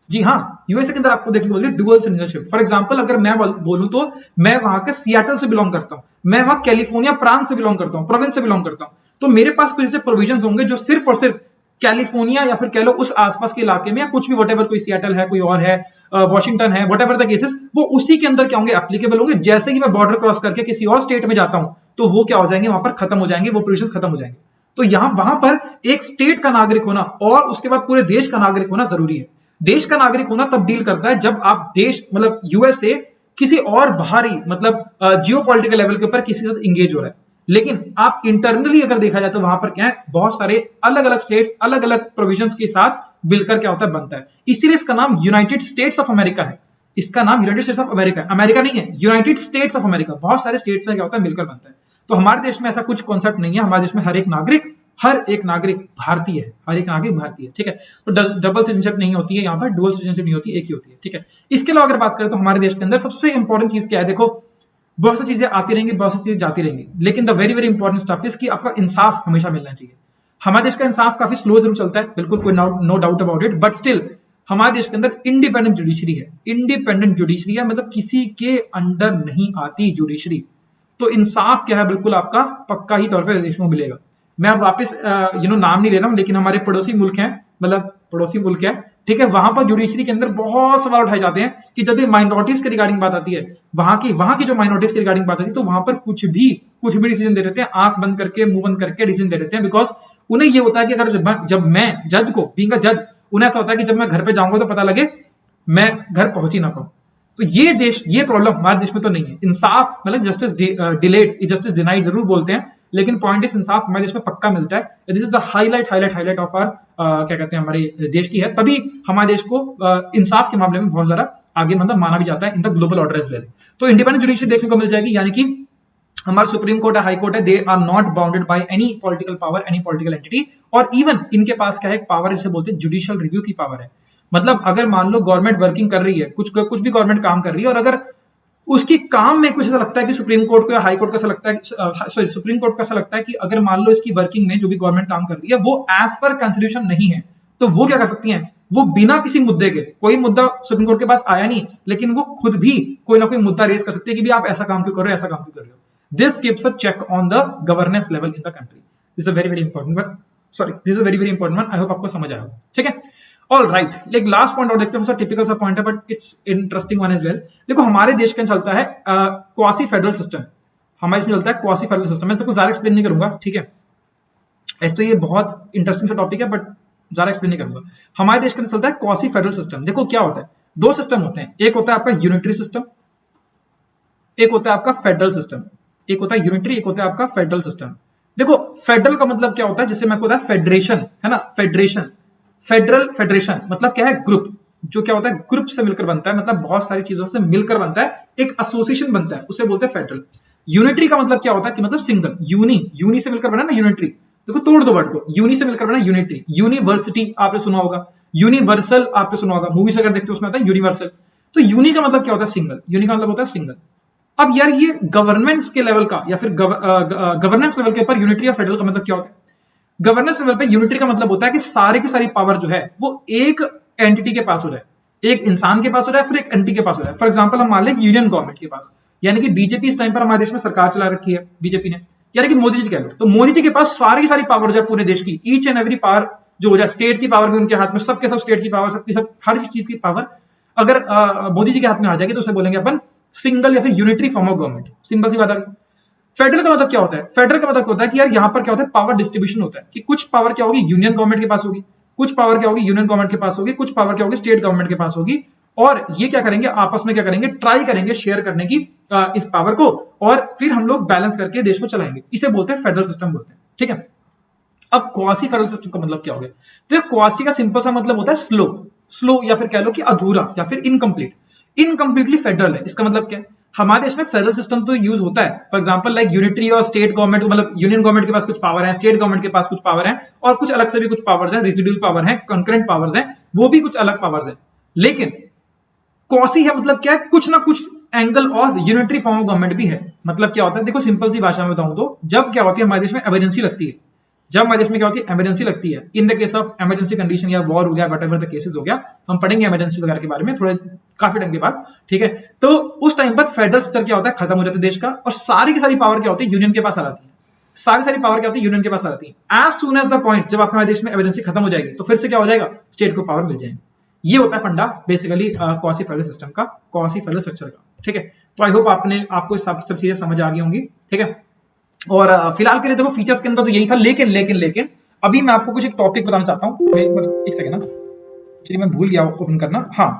जी हाँ, यूएसए के अंदर आपको देखने को मिलती है डुअल सिटीजनशिप। फॉर एग्जांपल अगर मैं बोलूं तो मैं वहां के सियाटल से बिलोंग करता हूं, मैं वहां कैलिफोर्निया प्रांत से बिलोंग करता हूं, प्रोविंस से बिलोंग करता हूं, तो मेरे पास कुछ ऐसे प्रोविजंस होंगे जो सिर्फ और सिर्फ कैलिफोर्निया या फिर कह लो उस आसपास के इलाके में, या कुछ भी व्हाटएवर, कोई सियाटल है, कोई और है, वॉशिंगटन है, व्हाटएवर द केसेस, वो उसी के अंदर क्या होंगे, एप्लीकेबल होंगे। जैसे ही मैं बॉर्डर क्रॉस करके किसी और स्टेट में जाता हूं तो वो क्या हो जाएंगे, वहां पर खत्म हो जाएंगे, वो प्रोविजन खत्म हो जाएंगे। तो यहां वहां पर एक स्टेट का नागरिक होना और उसके बाद पूरे देश का नागरिक होना जरूरी है। देश का नागरिक होना तब डील करता है जब आप देश, मतलब यूएसए किसी और बाहरी, मतलब जियोपॉलिटिकल लेवल के ऊपर किसी के साथ इंगेज हो रहा है। लेकिन आप इंटरनली अगर देखा जाए तो वहां पर क्या है, बहुत सारे अलग अलग स्टेट्स अलग अलग प्रोविजंस के साथ मिलकर क्या होता है, बनता है। इसीलिए इसका नाम यूनाइटेड स्टेट्स ऑफ अमेरिका है। इसका नाम United states of America, America नहीं है, यूनाइटेड स्टेट्स ऑफ अमेरिका। बहुत सारे स्टेट्स में क्या होता है, मिलकर बनता है। तो हमारे देश में ऐसा कुछ कॉन्सेप्ट नहीं है। हमारे देश में हर एक नागरिक भारतीय है, हर एक नागरिक भारतीय है, ठीक है। तो डबल सिटीजनशिप नहीं होती है यहाँ पर, डुअल सिटीजनशिप नहीं होती, एक ही होती है, ठीक है। इसके अलावा अगर बात करें तो हमारे देश के अंदर सबसे इंपॉर्टेंट चीज क्या है, देखो बहुत सी चीजें आती रहेंगी, बहुत सी चीजें जाती रहेंगी, लेकिन the very very important stuff is कि आपका इंसाफ हमेशा मिलना चाहिए। हमारे देश का इंसाफ काफी स्लो जरूर चलता है, बिल्कुल कोई no doubt about it, but still हमारे देश के अंदर इंडिपेंडेंट जुडिशरी है। इंडिपेंडेंट जुडिशरी है मतलब किसी के अंडर नहीं आती जुडिशरी। तो इंसाफ क्या है, बिल्कुल आपका पक्का ही तौर पे देश में मिलेगा। मैं अब वापस नाम नहीं ले रहा हूं, लेकिन हमारे पड़ोसी मुल्क हैं, मतलब पड़ोसी मुल्क है, ठीक है, वहां पर जुडिशरी के अंदर बहुत सवाल उठाए जाते हैं कि जब भी माइनॉरिटीज के रिगार्डिंग बात आती है, वहां की जो माइनॉरिटीज के रिगार्डिंग बात आती है, तो वहां पर कुछ भी डिसीजन दे देते हैं, आंख बंद करके मुंह बंद करके डिसीजन दे देते हैं, बिकॉज उन्हें ये होता है कि अगर जब मैं जज को बीइंग अ जज, उन्हें ऐसा होता है कि जब मैं घर पे जाऊंगा तो पता लगे मैं घर पहुंच ही ना पाऊं। तो ये प्रॉब्लम हमारे देश में तो नहीं है। इंसाफ मतलब justice delayed is justice denied जरूर बोलते हैं, लेकिन पॉइंट इज इंसाफ हमारे देश में पक्का मिलता है। This is the highlight of our क्या कहते हैं हमारे देश की है, तभी हमारे देश को इंसाफ के मामले में बहुत ज्यादा आगे मतलब माना भी जाता है in the global order as well. तो इंडिपेंडेंट जुडिशरी देखने को मिल जाएगी, यानी कि हमारा सुप्रीम कोर्ट है, हाई कोर्ट है, they are not bounded by any political power, any political entity, और इवन इनके पास क्या है, एक पावर जिसे बोलते हैं जुडिशियल रिव्यू की पावर है। मतलब अगर मान लो गवर्नमेंट वर्किंग कर रही है, कुछ भी गवर्नमेंट काम कर रही है, और अगर उसकी काम में कुछ ऐसा लगता है कि सुप्रीम कोर्ट को या हाई कोर्ट को ऐसा लगता है, सुप्रीम कोर्ट को ऐसा लगता है कि अगर मान लो इसकी वर्किंग में जो भी गवर्नमेंट काम कर रही है वो एज पर कॉन्स्टिट्यूशन नहीं है, तो वो क्या कर सकती हैं, वो बिना किसी मुद्दे के, कोई मुद्दा सुप्रीम कोर्ट के पास आया नहीं, लेकिन वो खुद भी कोई ना कोई मुद्दा रेज कर सकती है कि भी आप ऐसा काम क्यों कर रहे हो, ऐसा काम क्यों कर रहे हो। This keeps a check on the governance level in the country. This is a very very important one, this is a very very important one, I hope आपको समझ आया। ठीक है, ऑल राइट, एक लास्ट पॉइंट और देखते हैं, typical सा पॉइंट है but it's interesting one as well. देखो हमारे देश के चलता है क्वासी फेडरल सिस्टम, हमारे इसमें चलता है क्वासी फेडरल सिस्टम। मैं इसको ज्यादा एक्सप्लेन नहीं करूंगा, ठीक है, ऐसे तो ये बहुत इंटरेस्टिंग सा टॉपिक है बट ज्यादा एक्सप्लेन नहीं करूंगा। हमारे देश के अंदर चलता है क्वासी फेडरल सिस्टम। देखो क्या होता है, दो सिस्टम होते हैं, एक होता है आपका यूनिटरी सिस्टम, एक होता है आपका फेडरल सिस्टम। एक होता है यूनिटरी, एक होता है आपका फेडरल सिस्टम। देखो फेडरल का मतलब क्या होता है, जैसे मैं को फेडरेशन है ना, फेडरेशन, फेडरल फेडरेशन मतलब क्या है, ग्रुप, जो क्या होता है ग्रुप से मिलकर बनता है, मतलब बहुत सारी चीजों से मिलकर बनता है, एक एसोसिएशन बनता है, उसे बोलते हैं फेडरल। यूनिटरी का मतलब क्या होता है कि मतलब सिंगल, यूनी से मिलकर बना ना यूनिटरी, देखो तोड़ दो वर्ड को, यूनी से मिलकर बना यूनिटरी। यूनिवर्सिटी आपने सुना होगा, यूनिवर्सल आपने सुना होगा, मूवीज अगर देखते हो उसमें आता है यूनिवर्सल। तो यूनी का मतलब क्या होता है, सिंगल, यूनी का मतलब होता है सिंगल। अब यार ये गवर्नेंस के लेवल का या फिर गवर्नेंस लेवल के ऊपर यूनिटरी या फेडरल का मतलब क्या होता है। गवर्नेंस लेवल पे यूनिटरी का मतलब होता है कि सारी की सारी पावर जो है वो एक एंटिटी के पास हो जाए, एक इंसान के पास हो जाए, फिर एक एंटिटी के पास हो जाए। फॉर एग्जांपल हम मान लें यूनियन गवर्नमेंट के पास, यानी कि बीजेपी इस टाइम पर हमारे देश में सरकार चला रखी है बीजेपी ने, यानी कि मोदी जी कह लो, तो मोदी जी के पास सारी की सारी पावर हो जाए पूरे देश की, ईच एंड एवरी पावर जो हो जाए, स्टेट की पावर भी उनके हाथ में, सबके सब स्टेट की पावर, सबकी सब हर चीज की पावर अगर मोदी जी के हाथ में आ जाएगी तो उसे बोलेंगे अपन सिंगल या फिर unitary form of government. Simple सी बात है। फेडरल का मतलब क्या होता है, फेडरल का मतलब होता है कि यार यहाँ पर क्या होता है, पावर डिस्ट्रीब्यूशन होता है, कि कुछ पावर क्या होगी यूनियन गवर्नमेंट के पास होगी, कुछ पावर क्या होगी यूनियन गवर्नमेंट के पास होगी, कुछ पावर क्या होगी स्टेट गवर्नमेंट के पास होगी, और ये क्या करेंगे आपस में, क्या करेंगे, ट्राई करेंगे शेयर करने की इस पावर को, और फिर हम लोग बैलेंस करके देश को चलाएंगे। इसे बोलते हैं फेडरल सिस्टम बोलते हैं। ठीक है, अब क्वासी फेडरल सिस्टम का मतलब क्या हो गया, तो क्वासी का सिंपल सा मतलब होता है स्लो, स्लो या फिर कह लो कि अधूरा या फिर इनकम्प्लीट, इनकम्प्लीटली फेडरल है। इसका मतलब क्या है, हमारे देश में फेडरल सिस्टम तो यूज होता है, फॉर एग्जांपल लाइक यूनिटरी और स्टेट गवर्नमेंट, मतलब यूनियन गवर्नमेंट के पास कुछ पावर है, स्टेट गवर्नमेंट के पास कुछ पावर है, और कुछ अलग से भी कुछ पावर्स हैं, रेसिडुअल पावर है, कंकरेंट पावर्स हैं, वो भी कुछ अलग पावर्स हैं। लेकिन क्वासी है मतलब क्या है, कुछ ना कुछ एंगल और यूनिटरी फॉर्म ऑफ गवर्नमेंट भी है। मतलब क्या होता है, देखो सिंपल सी भाषा में बताऊं तो, जब क्या होती है हमारे देश में इमरजेंसी लगती है, जब हमारे देश में क्या होती है इमरजेंसी लगती है, in the case of emergency condition या वॉर हो गया, व्हाटएवर द केसेस हो गया, हम पढ़ेंगे इमरजेंसी वगैरह के बारे में थोड़े काफी टाइम के बाद। ठीक है, तो उस टाइम पर फेडरल स्ट्रक्चर क्या होता है, खत्म हो जाता है देश का, और सारी की सारी पावर क्या होती है यूनियन के पास आ जाती है, सारी पावर क्या होती है यूनियन के पास आ जाती है। As soon as the point जब आपके देश में इमरजेंसी खत्म हो जाएगी तो फिर से क्या हो जाएगा, स्टेट को पावर मिल जाएगी। ये होता है फंडा बेसिकली क्वासी फेडरल सिस्टम का, क्वासी फेडरल स्ट्रक्चर का। ठीक है, तो आई होप आपको सब चीजें समझ आ गई होंगी। ठीक है, और फिलहाल के लिए देखो फीचर्स के अंदर तो यही था, लेकिन अभी मैं आपको कुछ एक टॉपिक बताना चाहता हूँ। एक सेकंड ना, चलिए मैं भूल गया ओपन करना। हाँ,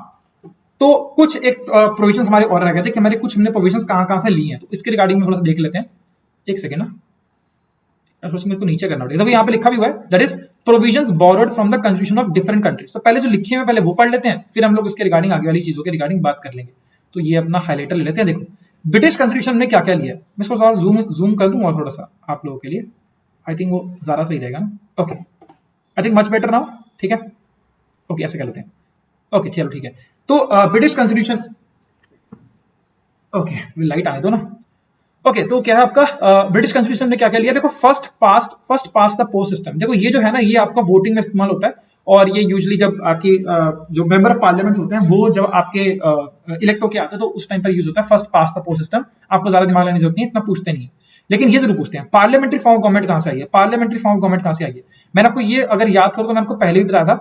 तो कुछ एक प्रोविजंस हमारे और रह गए थे कि हमारे कुछ हमने प्रोविजंस कहाँ से ली हैं, तो इसके रिगार्डिंग में थोड़ा सा देख लेते हैं। एक सेकंड ना, मेरे को नीचे करना पड़ेगा, यहाँ पे लिखा भी हुआ है, that is provisions borrowed from the constitution of different countries. तो पहले जो लिखे हैं पहले वो पढ़ लेते हैं, फिर हम लोग इसके रिगार्डिंग आगे वाली चीजों के रिगार्डिंग बात कर लेंगे। तो ये अपना हाईलाइटर ले लेते हैं। देखो ब्रिटिश कॉन्स्टिट्यूशन ने क्या क्या लिया, मैं इसको थोड़ा जूम कर दूं और थोड़ा सा आप लोगों के लिए, आई थिंक वो ज्यादा सही रहेगा ना। Okay, I think much better now. ठीक है, ओके ऐसे कर लेते हैं। ओके चलो ठीक है, तो ब्रिटिश कॉन्स्टिट्यूशन, ओके लाइट आने दो ना। ओके तो क्या है आपका ब्रिटिश कॉन्स्टिट्यूशन ने क्या क्या लिया, देखो first past the post system. देखो ये जो है ना ये आपका वोटिंग में इस्तेमाल होता है, और ये यूजुअली जब आपकी जो मेंबर ऑफ पार्लियामेंट होते हैं वो जब आपके इलेक्ट होके आते हैं तो उस टाइम पर यूज होता है first past the post system. आपको ज्यादा दिमाग लगाने की जरूरत नहीं है, इतना पूछते नहीं है, लेकिन ये जरूर पूछते हैं पार्लियामेंट्री फॉर्म ऑफ गवर्नमेंट कहां से आई है, पार्लियामेंट्री फॉर्म ऑफ गवर्नमेंट कहां से आई है। मैंने आपको ये अगर याद करो तो मैंने आपको पहले भी बताया था,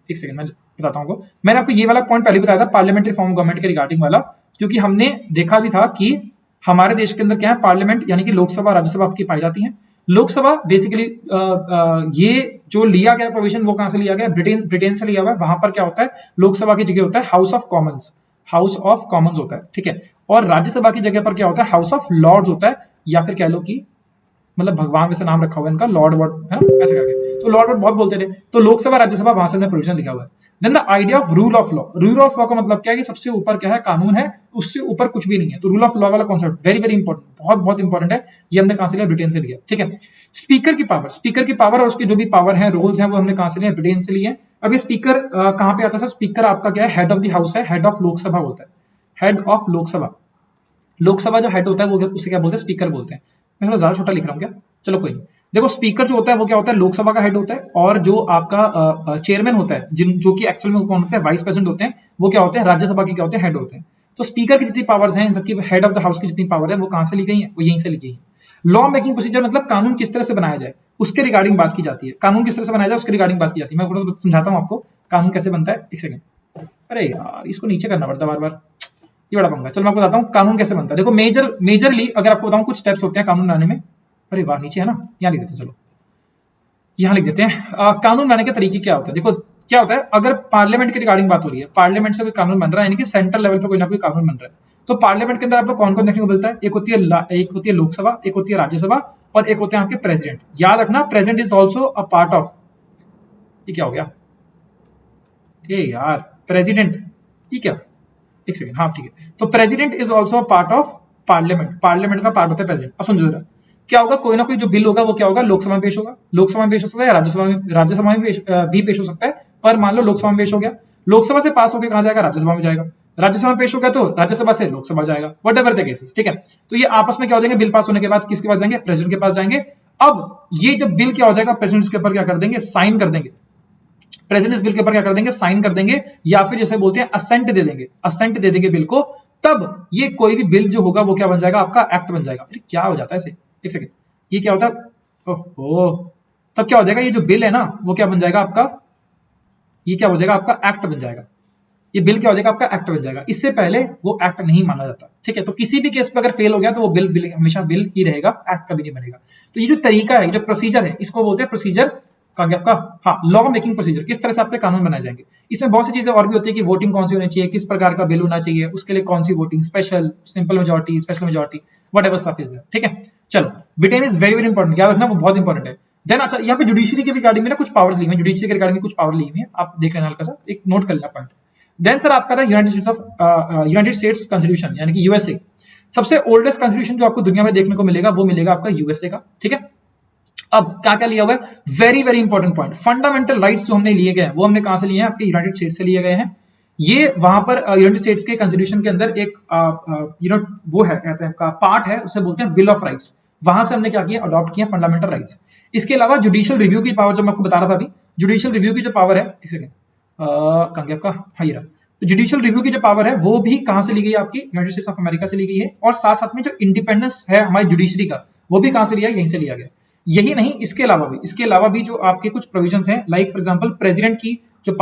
एक सेकंड मैं बताता हूँ आपको, मैंने आपको ये वाला पॉइंट पहले बताया था पार्लियामेंट्री फॉर्म ऑफ गवर्नमेंट के रिगार्डिंग वाला, क्योंकि हमने देखा भी था कि हमारे देश के अंदर क्या है पार्लियामेंट यानी कि लोकसभा राज्यसभा आपकी पाई जाती है। लोकसभा बेसिकली ये जो लिया गया प्रोविजन वो कहां से लिया गया, ब्रिटेन से लिया हुआ है। वहां पर क्या होता है लोकसभा की जगह होता है हाउस ऑफ कॉमन्स होता है, ठीक है। और राज्यसभा की जगह पर क्या होता है हाउस ऑफ लॉर्ड्स होता है, या फिर कह लो कि मतलब भगवान वैसे नाम रखा हुआ है इनका लॉर्ड वर्ड है ना ऐसे करके, तो लॉर्ड वर्ड बहुत बोलते थे, तो लोकसभा राज्यसभा वहां से हमने प्रोविजन लिखा हुआ है। Then the idea of rule of law का मतलब क्या है कि सबसे ऊपर क्या है कानून है, उससे ऊपर कुछ भी नहीं है। तो रूल ऑफ लॉ वाला कॉन्सेप्ट वेरी वेरी इंपॉर्टेंट, बहुत इंपॉर्टेंट है, ये हमने कहां से लिया ब्रिटेन से लिया, ठीक है। स्पीकर की पावर और उसके जो भी पावर है रोल्स हैं वो हमने कहां से लिए ब्रिटेन से लिए। अब ये स्पीकर कहां पे आता है, स्पीकर आपका क्या है हेड ऑफ द हाउस है, हेड ऑफ लोकसभा बोलता है, हेड ऑफ लोकसभा जो हेड होता है वो उसे क्या बोलते हैं स्पीकर बोलते हैं। मैं थोड़ा ज्यादा छोटा लिख रहा हूँ क्या, चलो कोई नहीं। देखो स्पीकर जो होता है वो क्या होता है लोकसभा का हेड होता है, और जो आपका चेयरमैन होता है जो कि एक्चुअल में कौन होते हैं वाइस प्रेसिडेंट होते हैं, वो क्या होते हैं राज्यसभा के क्या होते हैं हेड होते हैं। तो स्पीकर की जितनी पावर्स हैं इन सबकी हेड ऑफ द हाउस की जितनी पावर है वो कहां से ली गई है, वो यहीं से ली गई है। लॉ मेकिंग प्रोसीजर मतलब कानून किस तरह से बनाया जाए उसके रिगार्डिंग बात की जाती है, कानून किस तरह से बनाया जाए उसके रिगार्डिंग बात की जाती है। मैं समझाता हूँ आपको कानून कैसे बनता है, एक सेकंड। अरे यार इसको नीचे करना पड़ता है बार, ये बड़ा पंगा। चलो मैं आपको बताता हूँ कानून कैसे बनता है। देखो मेजरली अगर आपको बताऊं कुछ स्टेप्स होते हैं कानून बनाने में। अरे वाह नीचे है ना, यहाँ लिख देते हैं, चलो यहाँ लिख देते हैं। कानून बनाने के तरीके क्या होता है, देखो क्या होता है अगर पार्लियामेंट की रिगार्डिंग बात हो रही है, पार्लियामेंट से कोई कानून बन रहा है यानी कि सेंट्रल लेवल पे कोई ना कोई कानून बन रहा है, तो पार्लियामेंट के अंदर आपको कौन कौन देखने को मिलता है, एक होती है लोकसभा, एक होती है राज्यसभा, और एक होते हैं आपके प्रेसिडेंट। याद रखना president is also a part of, ये क्या हो गया ये यार प्रेसिडेंट, ये क्या, एक सेकंड, हाँ ठीक है। तो president is also a part of parliament का पार्ट होता है प्रेसिडेंट। अब समझो जरा क्या होगा, कोई ना कोई जो बिल होगा वो क्या होगा लोकसभा में पेश होगा, लोकसभा में पेश हो सकता है या राज्यसभा में भी पेश हो सकता है, पर मान लो लोकसभा में पेश हो गया, लोकसभा से पास होकर कहां जाएगा राज्यसभा में जाएगा, राज्यसभा में पेश हो गया तो राज्यसभा से लोकसभा जाएगा, व्हाटएवर द केसेस, ठीक है। तो ये आपस में क्या हो जाएंगे बिल पास होने के बाद किसके पास जाएंगे प्रेसिडेंट के पास जाएंगे। अब ये जब बिल क्या हो जाएगा प्रेसिडेंट के ऊपर क्या कर देंगे साइन कर देंगे, प्रेसिडेंट इस बिल के ऊपर क्या कर देंगे साइन कर देंगे, या फिर जैसे बोलते हैं असेंट दे देंगे बिल को, तब ये कोई भी बिल जो होगा वो क्या बन जाएगा आपका एक्ट बन जाएगा। अरे क्या हो जाता है इसे, एक सेकंड, ये क्या होता है, ओहो तब क्या हो जाएगा ये जो बिल है ना वो क्या बन जाएगा आपका, ये क्या हो जाएगा आपका एक्ट बन जाएगा, ये बिल क्या हो जाएगा आपका एक्ट बन जाएगा। इससे पहले वो एक्ट नहीं माना जाता, ठीक है। तो किसी भी केस पे अगर फेल हो गया तो वो बिल हमेशा बिल ही रहेगा, एक्ट कभी नहीं बनेगा। तो ये जो तरीका है, जो प्रोसीजर है, इसको बोलते हैं प्रोसीजर का आपका हाँ लॉ मेकिंग प्रोसीजर, किस तरह से आपके कानून बनाए जाएंगे। इसमें बहुत सी चीजें और भी होती है कि वोटिंग कौन सी होनी चाहिए, किस प्रकार का बिल होना चाहिए, उसके लिए कौन सी voting, special, simple majority, special majority, whatever stuff is there, ठीक है। चलो Britain is very very important, याद रखना वो बहुत इंपॉर्टेंट है। देन अच्छा यहाँ पे जुडिशरी के रिगार्डिंग में ना कुछ पावर्स ली हुई है, जुडिशरी के रिगार्डिंग में कुछ पावर ली हुई है, आप देख लेना हल्का सा, एक नोट कर लेना पॉइंट। देन सर आपका था यूनाइटेड स्टेट्स कॉन्स्टिट्यूशन यानी कि यूएसए। सबसे ओल्डेस्ट कॉन्स्टिट्यूशन जो आपको दुनिया में देखने को मिलेगा वो मिलेगा आपका यूएसए का, ठीक है। अब क्या क्या लिया हुआ है, very very important point, fundamental rights जो हमने लिए गए हैं वो हमने कहां से लिए हैं, आपके यूनाइटेड स्टेट्स से लिए गए हैं। ये वहां पर यूनाइटेड स्टेट्स के कॉन्स्टिट्यूशन के अंदर एक वो है कहते हैं का पार्ट है, उसे बोलते हैं बिल ऑफ राइट्स, वहां से हमने क्या किया अडॉप्ट किया फंडामेंटल राइट्स। इसके अलावा जुडिशियल रिव्यू की पावर जो मैं आपको बता रहा था अभी, जुडिशियल रिव्यू की जो पावर है, एक सेकंड कहां गया आपका, हाँ ये रहा। तो जुडिशियल रिव्यू की जो पावर है वो भी कहां से ली गई आपकी यूनाइटेड स्टेट्स ऑफ अमेरिका से ली गई है, और साथ साथ में जो इंडिपेंडेंस है हमारी जुडिशरी का वो भी कहां से लिया, यहीं से लिया गया। यही नहीं इसके अलावा भी जो आपके कुछ प्रोविजंस हैं, लाइक फॉर एग्जांपल प्रेसिडेंट की जो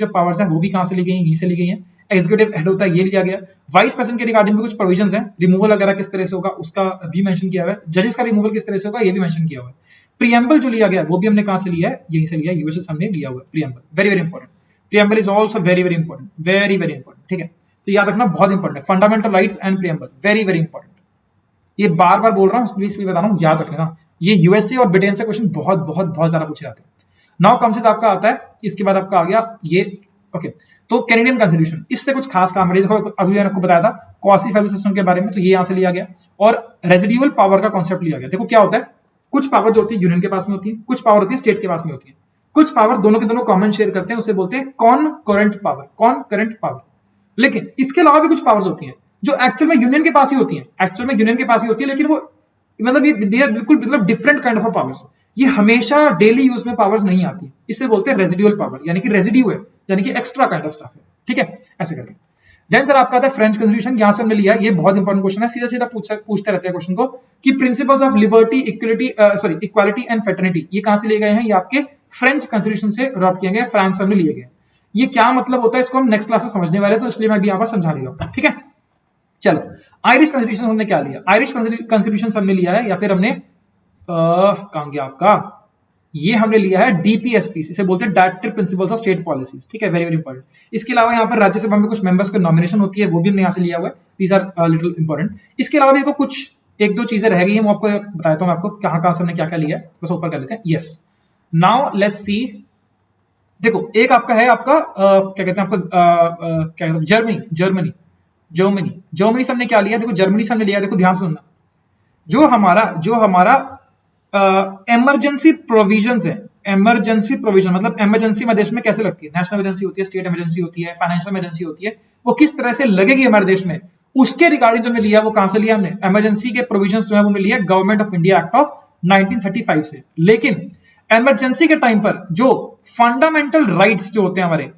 पावर्स हैं वो भी कहां से ली गई हैं, यहीं से ली गई हैं। एग्जीक्यूटिव हेड होता है ये लिया गया। वाइस प्रेसिडेंट के रिगार्डिंग भी कुछ प्रोविजंस हैं, रिमूवल वगैरह किस तरह से होगा उसका भी मेंशन किया हुआ है, जजेस का रिमूवल किस तरह से होगा ये भी मेंशन किया हुआ है। प्रीएम्बल जो लिया गया वो भी हमने कहां से लिया है, यहीं से लिया है, यूएसए से हमने लिया हुआ है preamble, very very important. Preamble is also very very important, very very important, ठीक है। तो याद रखना बहुत इंपॉर्टेंट है, fundamental rights and preamble very very important. ये बार बार बोल रहा हूं इसलिए बता रहा हूं, याद रखना ये यूएसए और ब्रिटेन से क्वेश्चन बहुत ज्यादा पूछे जाते हैं। नाउ कम से आपका आता है, इसके बाद आपका आ गया ये ओके। तो कैनेडियन कॉन्स्टिट्यूशन, इससे कुछ खास काम है, देखो अभी मैंने आपको बताया था क्वासी फेडरल सिस्टम के बारे में, तो ये यहां से लिया गया। और रेजिडुअल पावर का कॉन्सेप्ट लिया गया। देखो क्या होता है, कुछ पावर जो होती है यूनियन के पास में होती है, कुछ पावर होती है स्टेट के पास में होती है, कुछ पावर दोनों के दोनों कॉमन शेयर करते हैं, उसे बोलते हैं कॉनकरेंट पावर। लेकिन इसके अलावा भी कुछ पावर्स होती हैं जो एक्चुअल में यूनियन के पास ही होती है, लेकिन वो मतलब ये बिल्कुल मतलब डिफरेंट काइंड ऑफ पावर्स, ये हमेशा डेली यूज में पावर्स नहीं आती, इसे बोलते हैं रेजिडुअल पावर, यानी कि रेजिड्यू है, यानी कि एक्स्ट्रा काइंड ऑफ स्टफ है, ठीक है, ऐसे करके। देन सर आपका आता है फ्रेंच कॉन्स्टिट्यूशन, यहां से हमने लिया, ये बहुत इंपॉर्टेंट क्वेश्चन है, सीधा सीधा पूछते रहते हैं क्वेश्चन को कि principles of liberty, equality and fraternity, ये कहां से लिए गए हैं, ये आपके फ्रेंच कॉन्स्टिट्यूशन से ड्रॉप किए गए, फ्रांस से हमने लिए गए। ये क्या मतलब होता है इसको हम नेक्स्ट क्लास में समझने वाले, तो इसलिए मैं भी यहां पर समझा नहीं रहा हूं, ठीक है। चलो आयरिश कॉन्स्टिट्यूशन हमने क्या लिया, आयरिश कॉन्स्टिट्यूशन हमने लिया है, या फिर हमने कहां गया आपका, ये हमने लिया है डीपीएसपी, इसे बोलते हैं directive principles of state policies, ठीक है, वेरी वेरी इंपॉर्टेंट। इसके अलावा यहाँ पर राज्यसभा में कुछ मेंबर्स को नॉमिनेशन होती है, वो भी हमने यहाँ से लिया हुआ है, दीज आर लिटिल इंपॉर्टेंट। इसके अलावा देखो कुछ एक दो चीजें रह गई हैं, वो आपको बताता हूँ आपको कहाँ कहाँ से हमने क्या क्या लिया है, बस ऊपर कर लेते हैं। यस, नाउ लेट्स सी, देखो एक आपका है आपका क्या कहते हैं आपका क्या कहते हैं जर्मनी से हमने क्या लिया, देखो जर्मनी से हमने लिया, देखो ध्यान से सुनना, जो हमारा इमरजेंसी प्रोविजंस है, इमरजेंसी प्रोविजन मतलब इमरजेंसी में देश में कैसे लगती है, नेशनल इमरजेंसी होती है, स्टेट इमरजेंसी होती है, फाइनेंशियल इमरजेंसी होती है, वो किस तरह से लगेगी हमारे देश में, उसके रिगार्डिंग जो हमने लिया वो कहां से लिया, हमने इमरजेंसी के प्रोविजंस जो है वो हमने लिया government of India act of 1935 से। लेकिन इमरजेंसी के टाइम पर जो फंडामेंटल राइट्स जो होते हैं हमारे,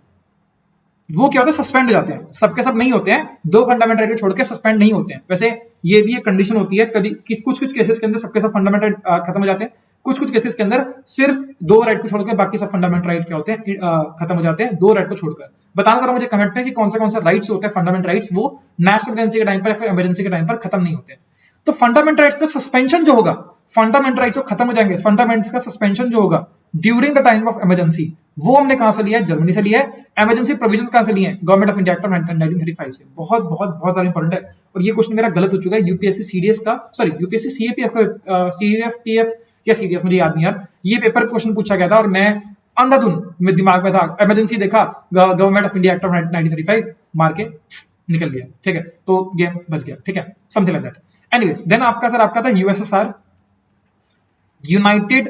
वो क्या होता है, सस्पेंड हो जाते हैं, सबके सब नहीं होते हैं, दो फंडामेंटल राइट छोड़ के सस्पेंड नहीं होते हैं। वैसे ये भी एक कंडीशन होती है, कभी कुछ केसेस के अंदर सबके सब फंडामेंटल खत्म हो जाते हैं, कुछ केसेस के अंदर सिर्फ दो राइट को छोड़कर बाकी सब फंडामेंटल राइट क्या होते हैं, खत्म हो जाते हैं, दो राइट को छोड़कर। बताना जरा मुझे कमेंट में कि कौन सा राइट्स होते हैं फंडामेंटल राइट्स, वो नेशनल इमरजेंसी के टाइम पर या फिर इमरजेंसी के टाइम पर खत्म नहीं होते हैं। तो फंडामेंटल राइट्स का सस्पेंशन जो होगा, फंडामेंटल राइट्स जो खत्म हो जाएंगे, फंडामेंटल्स का सस्पेंशन जो होगा during the time of emergency, वो हमने कहां से लिया है, जर्मनी से लिया है। इमरजेंसी प्रोविजंस कहां से लिए हैं, government of India act of 1935 से। बहुत बहुत बहुत ज्यादा इंपॉर्टेंट है, और ये क्वेश्चन मेरा गलत हो चुका है यूपीएससी सीडीएस का, सॉरी यूपीएससी सीएपीएफ का, सीएफपीएफ या सीडीएस मुझे याद नहीं यार, ये पेपर क्वेश्चन पूछा गया था और मैं अंधाधुन में दिमाग में था, इमरजेंसी देखा, government of India act of 1935 मार के निकल गया, ठीक है, तो गेम बच गया, ठीक है, something like that. Anyways then आपका सर आपका था USSR, United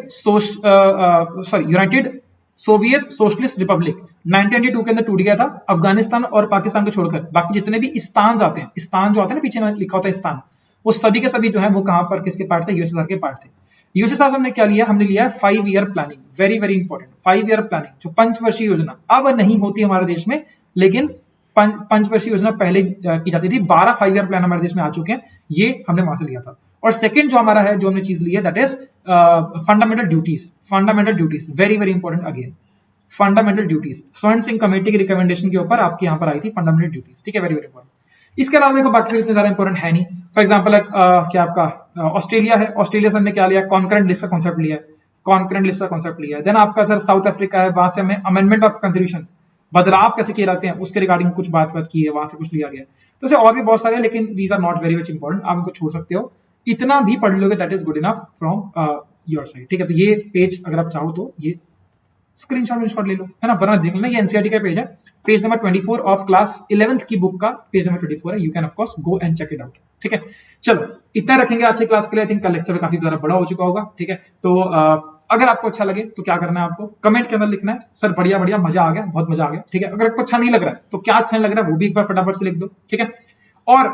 Soviet Socialist Republic, 1992 के अंदर टूट गया था। अफगानिस्तान और पाकिस्तान को छोड़कर बाकी जितने भी स्थान आते हैं, स्थान जो आते हैं ना पीछे लिखा होता है स्थान, वो सभी के सभी जो है वो कहां पर किसके पार्ट थे, यूएसएसआर के पार्ट थे। यूएसएसआर से हमने क्या लिया, हमने लिया 5 year planning, very very important, 5 year planning, जो पंचवर्षीय योजना अब नहीं होती हमारे देश में, लेकिन पंचवर्षीय योजना पहले की जाती थी। 12 5 ईयर प्लान हमारे देश में आ चुके हैं, ये हमने वहां से लिया था। और सेकंड जो हमारा है, जो हमने चीज ली है, that is fundamental duties, very very important again, fundamental duties, स्वर्ण सिंह कमेटी की रिकमेंडेशन के ऊपर आपके यहाँ पर आई थी फंडामेंटल ड्यूटीज, ठीक है, वेरी वेरी इंपॉर्टेंट। इसके अलावा देखो बाकी इतने ज्यादा इंपॉर्टेंट है नहीं। फॉर एग्जांपल क्या आपका ऑस्ट्रेलिया है, ऑस्ट्रेलिया से हमने क्या लिया, कॉन्करेंट लिस्ट का कॉन्सेप्ट लिया है, कॉन्करेंट लिस्ट का कॉन्सेप्ट लिया है। देन आपका सर साउथ अफ्रीका है, वहां से हमें अमेंडमेंट ऑफ कॉन्स्टिट्यूशन, बदलाव कैसे किए जाते हैं उसके रिगार्डिंग कुछ बात की है, वहां से कुछ लिया गया। तो ऐसे और भी बहुत सारे हैं, लेकिन these are not very much important, आप इनको छोड़ सकते हो, इतना भी पढ़ लोगे that is good enough from your side, ठीक है। तो ये पेज अगर आप चाहो तो ये स्क्रीनशॉट ले लो, है ना, वरना देख लेना, ये एनसीईआरटी का पेज है, page number 24 of class 11th की बुक का पेज नंबर 24 है, you can of course go and check it out, ठीक है। चलो इतना रखेंगे आज की क्लास के लिए, आई थिंक कल लेक्चर काफी ज्यादा बड़ा हो चुका होगा, ठीक है। तो अगर आपको अच्छा लगे तो क्या करना है, आपको कमेंट के अंदर लिखना है सर बढ़िया बढ़िया, मजा आ गया, बहुत मजा आ गया, ठीक है। अगर आपको अच्छा नहीं लग रहा है तो क्या अच्छा नहीं लग रहा है वो भी एक बार फटाफट से लिख दो, ठीक है। और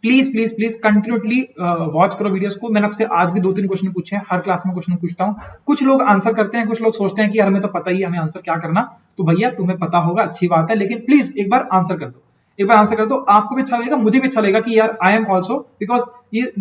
प्लीज प्लीज प्लीज कंटिन्यूटली वॉच करो वीडियोस को। मैंने आपसे आज भी 2-3 क्वेश्चन पूछे हैं, हर क्लास में क्वेश्चन पूछता हूँ। कुछ लोग आंसर करते हैं, कुछ लोग सोचते हैं कि यार हमें तो पता ही है, हमें आंसर क्या करना, तो भैया तुम्हें पता होगा, अच्छी बात है, लेकिन प्लीज एक बार आंसर कर दो, एक बार आंसर कर दो, आपको भी अच्छा लगेगा, मुझे भी अच्छा लगेगा कि यार आई एम ऑल्सो, बिकॉज ये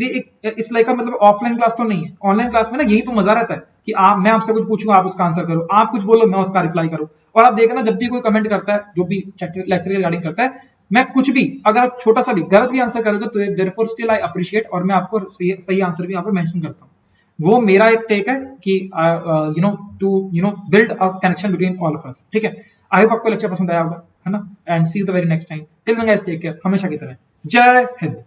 इस लाइक का मतलब ऑफलाइन क्लास तो नहीं है, ऑनलाइन क्लास में ना यही तो मजा रहता है कि मैं आपसे कुछ पूछूंगा, आप उसका आंसर करो, आप कुछ बोलो, मैं उसका रिप्लाई करूं। और आप देखना जब भी कोई कमेंट करता है, जो भी लेक्चर के रिगार्डिंग करता है, मैं कुछ भी अगर आप छोटा सा भी गलत भी आंसर करोगे तो देयरफॉर स्टिल आई अप्रिशिएट, और मैं आपको सही आंसर भी यहाँ पे मेंशन करता हूँ। वो मेरा एक टेक है कि to build a connection between all of us, ठीक है। आई होप आपको लेक्चर पसंद आया होगा, है ना, and see you the very next time, till then guys take care, हमेशा की तरह जय हिंद।